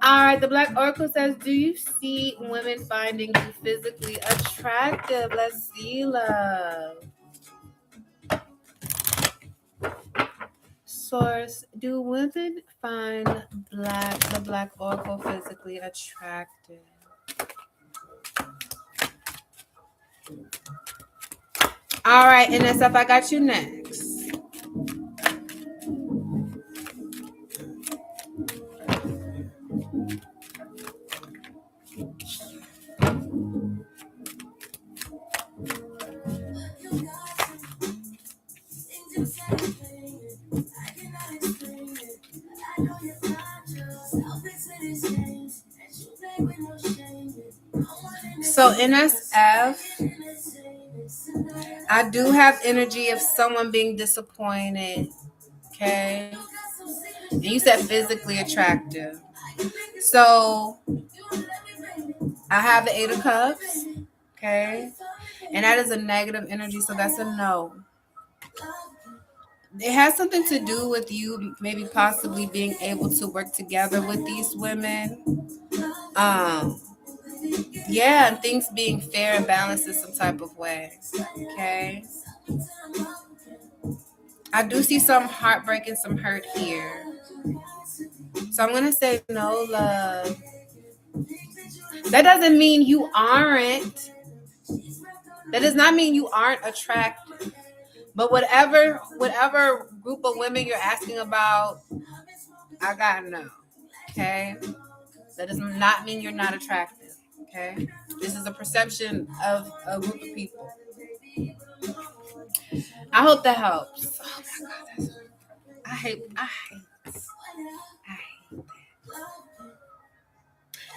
All right, the Black Oracle says, do you see women finding you physically attractive? Let's see, love. Source, do women find the Black Oracle physically attractive? All right, NSF, I got you next. So NSF, I do have energy of someone being disappointed. Okay. And you said physically attractive. So I have the 8 of Cups. Okay. And that is a negative energy. So that's a no. It has something to do with you maybe possibly being able to work together with these women. Yeah, and things being fair and balanced in some type of way. Okay. I do see some heartbreak and some hurt here. So I'm going to say no, love. That doesn't mean you aren't. That does not mean you aren't attractive. But whatever group of women you're asking about, I got no. Okay? That does not mean you're not attractive. Okay? This is a perception of a group of people. I hope that helps. Oh my God. I hate that.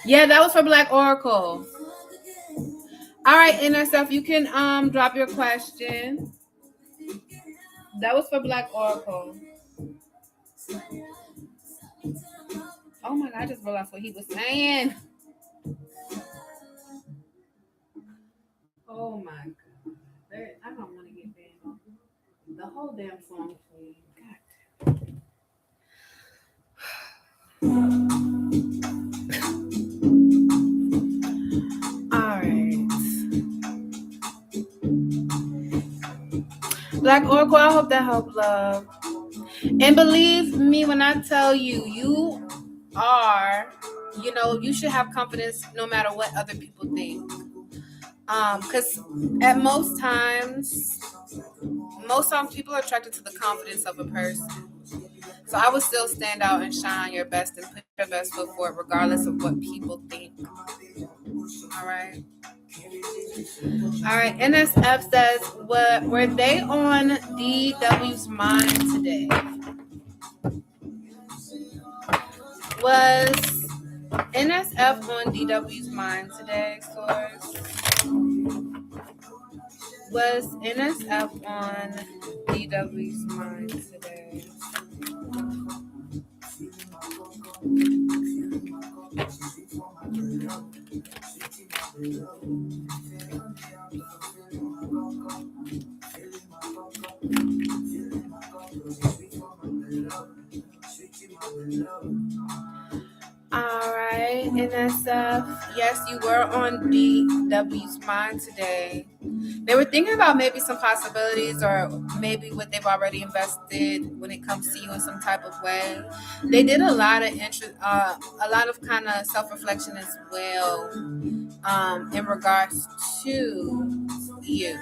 Yeah, that was for Black Oracle. All right, inner self, you can drop your question. That was for Black Oracle. Oh my God, I just realized what he was saying. Oh my God. I don't want to get banned. The whole damn song, please. All right. Black Oracle, I hope that helped, love. And believe me when I tell you, you are, you should have confidence no matter what other people think. Because at most times people are attracted to the confidence of a person. So I would still stand out and shine your best and put your best foot forward, regardless of what people think. All right. All right. NSF says, were they on DW's mind today? Was NSF on DW's mind today, Source? Was NSF on DW's mind today? All right, NSF. Yes, you were on DW's mind today. They were thinking about maybe some possibilities or maybe what they've already invested when it comes to you in some type of way. They did a lot of a lot of kind of self-reflection as well in regards to you.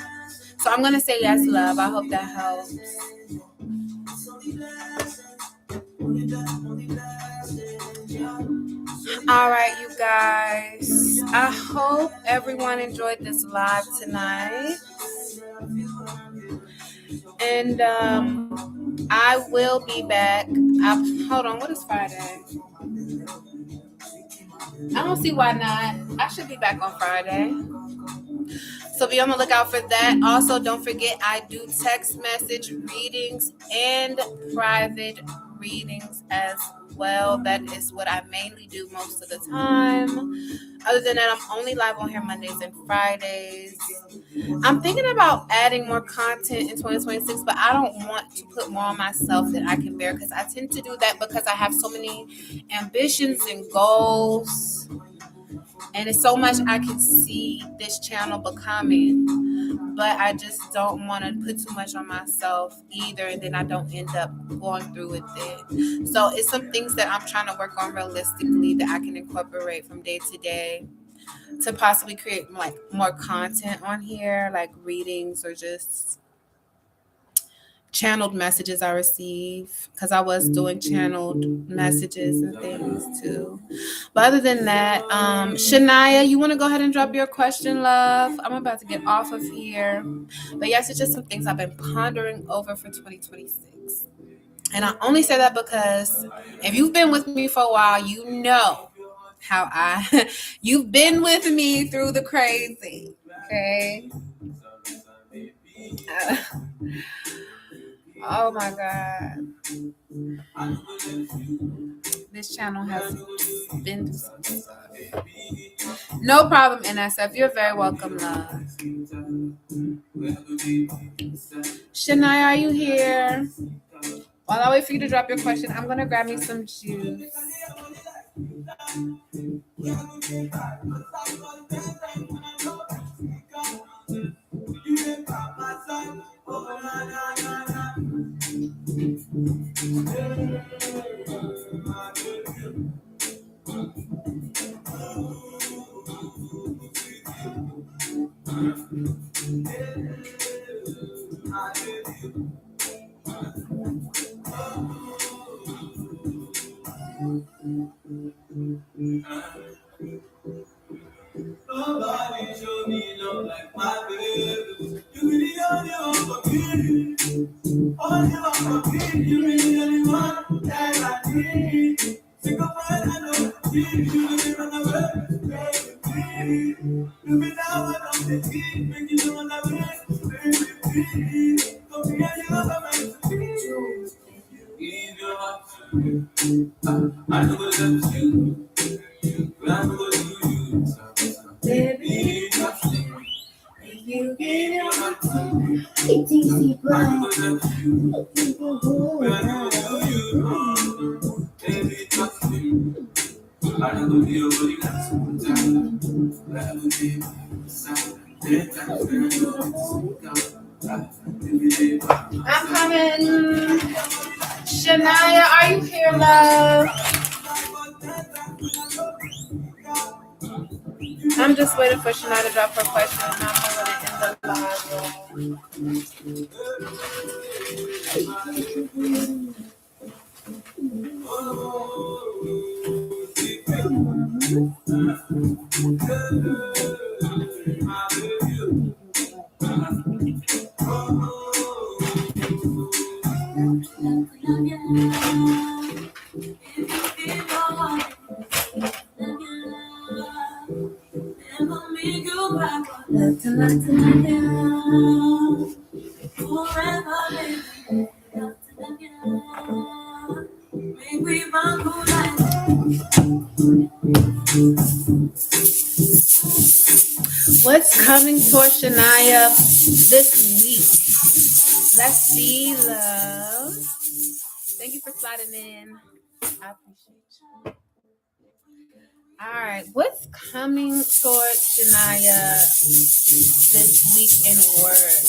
So I'm gonna say yes, love. I hope that helps. All right, you guys. I hope everyone enjoyed this live tonight. And I will be back. Hold on, what is Friday? I don't see why not. I should be back on Friday. So be on the lookout for that. Also, don't forget I do text message readings and private readings as well. That is what I mainly do most of the time. Other than that, I'm only live on here Mondays and Fridays. I'm thinking about adding more content in 2026, but I don't want to put more on myself than I can bear because I tend to do that because I have so many ambitions and goals. And it's so much I can see this channel becoming, but I just don't want to put too much on myself either, and then I don't end up going through with it. So it's some things that I'm trying to work on realistically that I can incorporate from day to day to possibly create like more content on here, like readings or just channeled messages I receive, because I was doing channeled messages and things too. But other than that, Shania, you want to go ahead and drop your question, love? I'm about to get off of here. But yes, it's just some things I've been pondering over for 2026. And I only say that because if you've been with me for a while, you know how you've been with me through the crazy, okay? Oh my God. This channel has been through something. No problem, NSF. You're very welcome, love. Shania, are you here? While I wait for you to drop your question, I'm going to grab me some juice. Nobody show me love like my baby. You be the only one for me. Only one for me. You be the only one that I need. Think of what I know. You be run away, baby. You be that one on the team. Make you run away, baby. Come here, you love my baby. Give your heart to me. I know what that's you. I know what you do. Baby, you give your heart to me. It's easy, but I know that you. I know you. Baby, trust me. I know you got some time. I will be I'm coming. Shania, are you here, love? I'm just waiting for Shania to drop her question and I'm going to end the live. What's coming for Shania this week? Let's see, love. Thank you for sliding in. I appreciate you. All right, what's coming for Shania this week in work?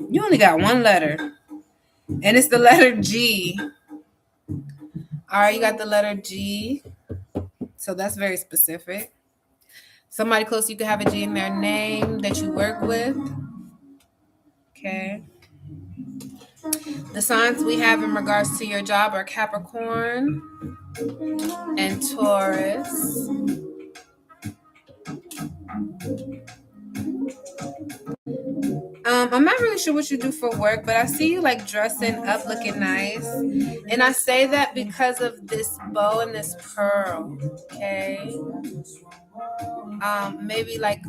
You only got one letter, and it's the letter G. All right, you got the letter G, so that's very specific. Somebody close, you can have a G in their name that you work with. Okay. The signs we have in regards to your job are Capricorn and Taurus. I'm not really sure what you do for work, but I see you like dressing up, looking nice. And I say that because of this bow and this pearl. Okay. Maybe like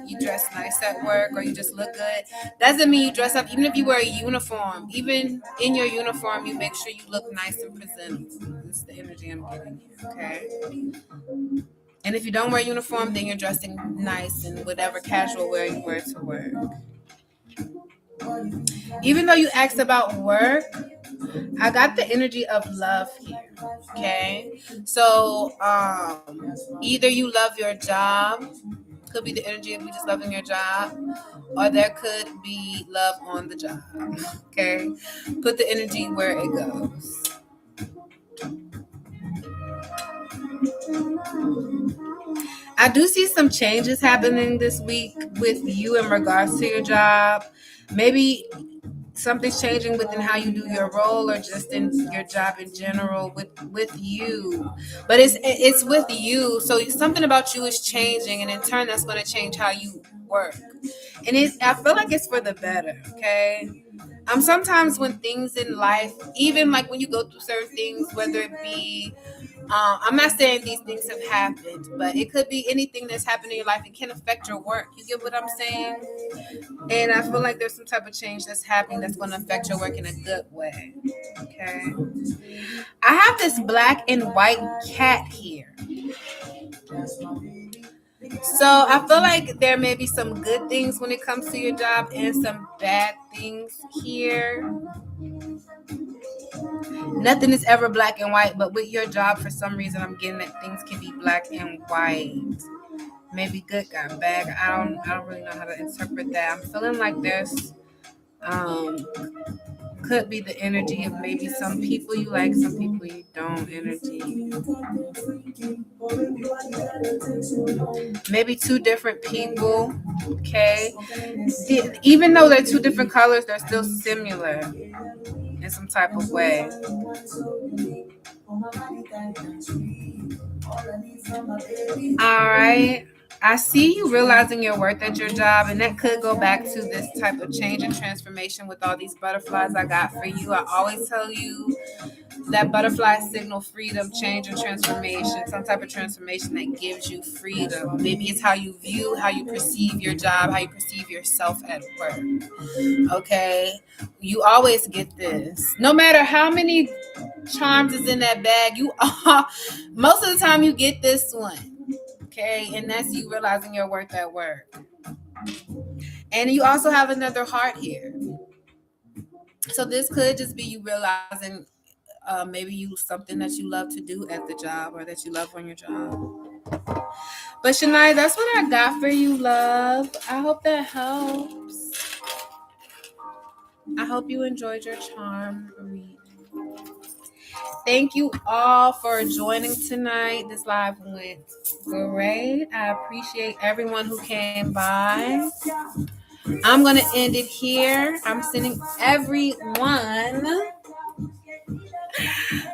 you dress nice at work or you just look good. Doesn't mean you dress up. Even if you wear a uniform, even in your uniform, you make sure you look nice and presentable. This is the energy I'm giving you. Okay. And if you don't wear a uniform, then you're dressing nice in whatever casual wear you wear to work. Even though you asked about work, I got the energy of love here. Okay. So either you love your job, could be the energy of you just loving your job, or there could be love on the job. Okay. Put the energy where it goes. I do see some changes happening this week with you in regards to your job. Maybe something's changing within how you do your role or just in your job in general with you. But it's with you. So something about you is changing, and in turn that's going to change how you work. And I feel like it's for the better, okay? Sometimes when things in life, even like when you go through certain things, whether it be I'm not saying these things have happened, but it could be anything that's happened in your life. It can affect your work. You get what I'm saying? And I feel like there's some type of change that's happening that's going to affect your work in a good way. Okay. I have this black and white cat here. So I feel like there may be some good things when it comes to your job and some bad things here. Nothing is ever black and white, but with your job, for some reason, I'm getting that things can be black and white. Maybe good, got bad. I don't really know how to interpret that. I'm feeling like there's could be the energy of maybe some people you like, some people you don't energy. Maybe two different people, okay? Even though they're two different colors, they're still similar in some type of way. All right. I see you realizing your worth at your job, and that could go back to this type of change and transformation with all these butterflies I got for you. I always tell you that butterflies signal freedom, change, and transformation, some type of transformation that gives you freedom. Maybe it's how you view, how you perceive your job, how you perceive yourself at work. Okay? You always get this. No matter how many charms is in that bag, most of the time you get this one. Okay, and that's you realizing your worth at work. And you also have another heart here. So this could just be you realizing maybe you something that you love to do at the job or that you love on your job. But Shania, that's what I got for you, love. I hope that helps. I hope you enjoyed your charm reading. Thank you all for joining tonight. This live went great. I appreciate everyone who came by. I'm going to end it here. I'm sending everyone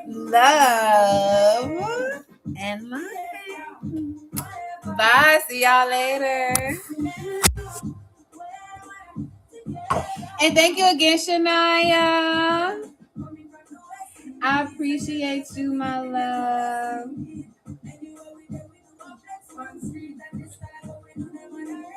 love and light. Bye. See y'all later. And thank you again, Shania. I appreciate you, my love.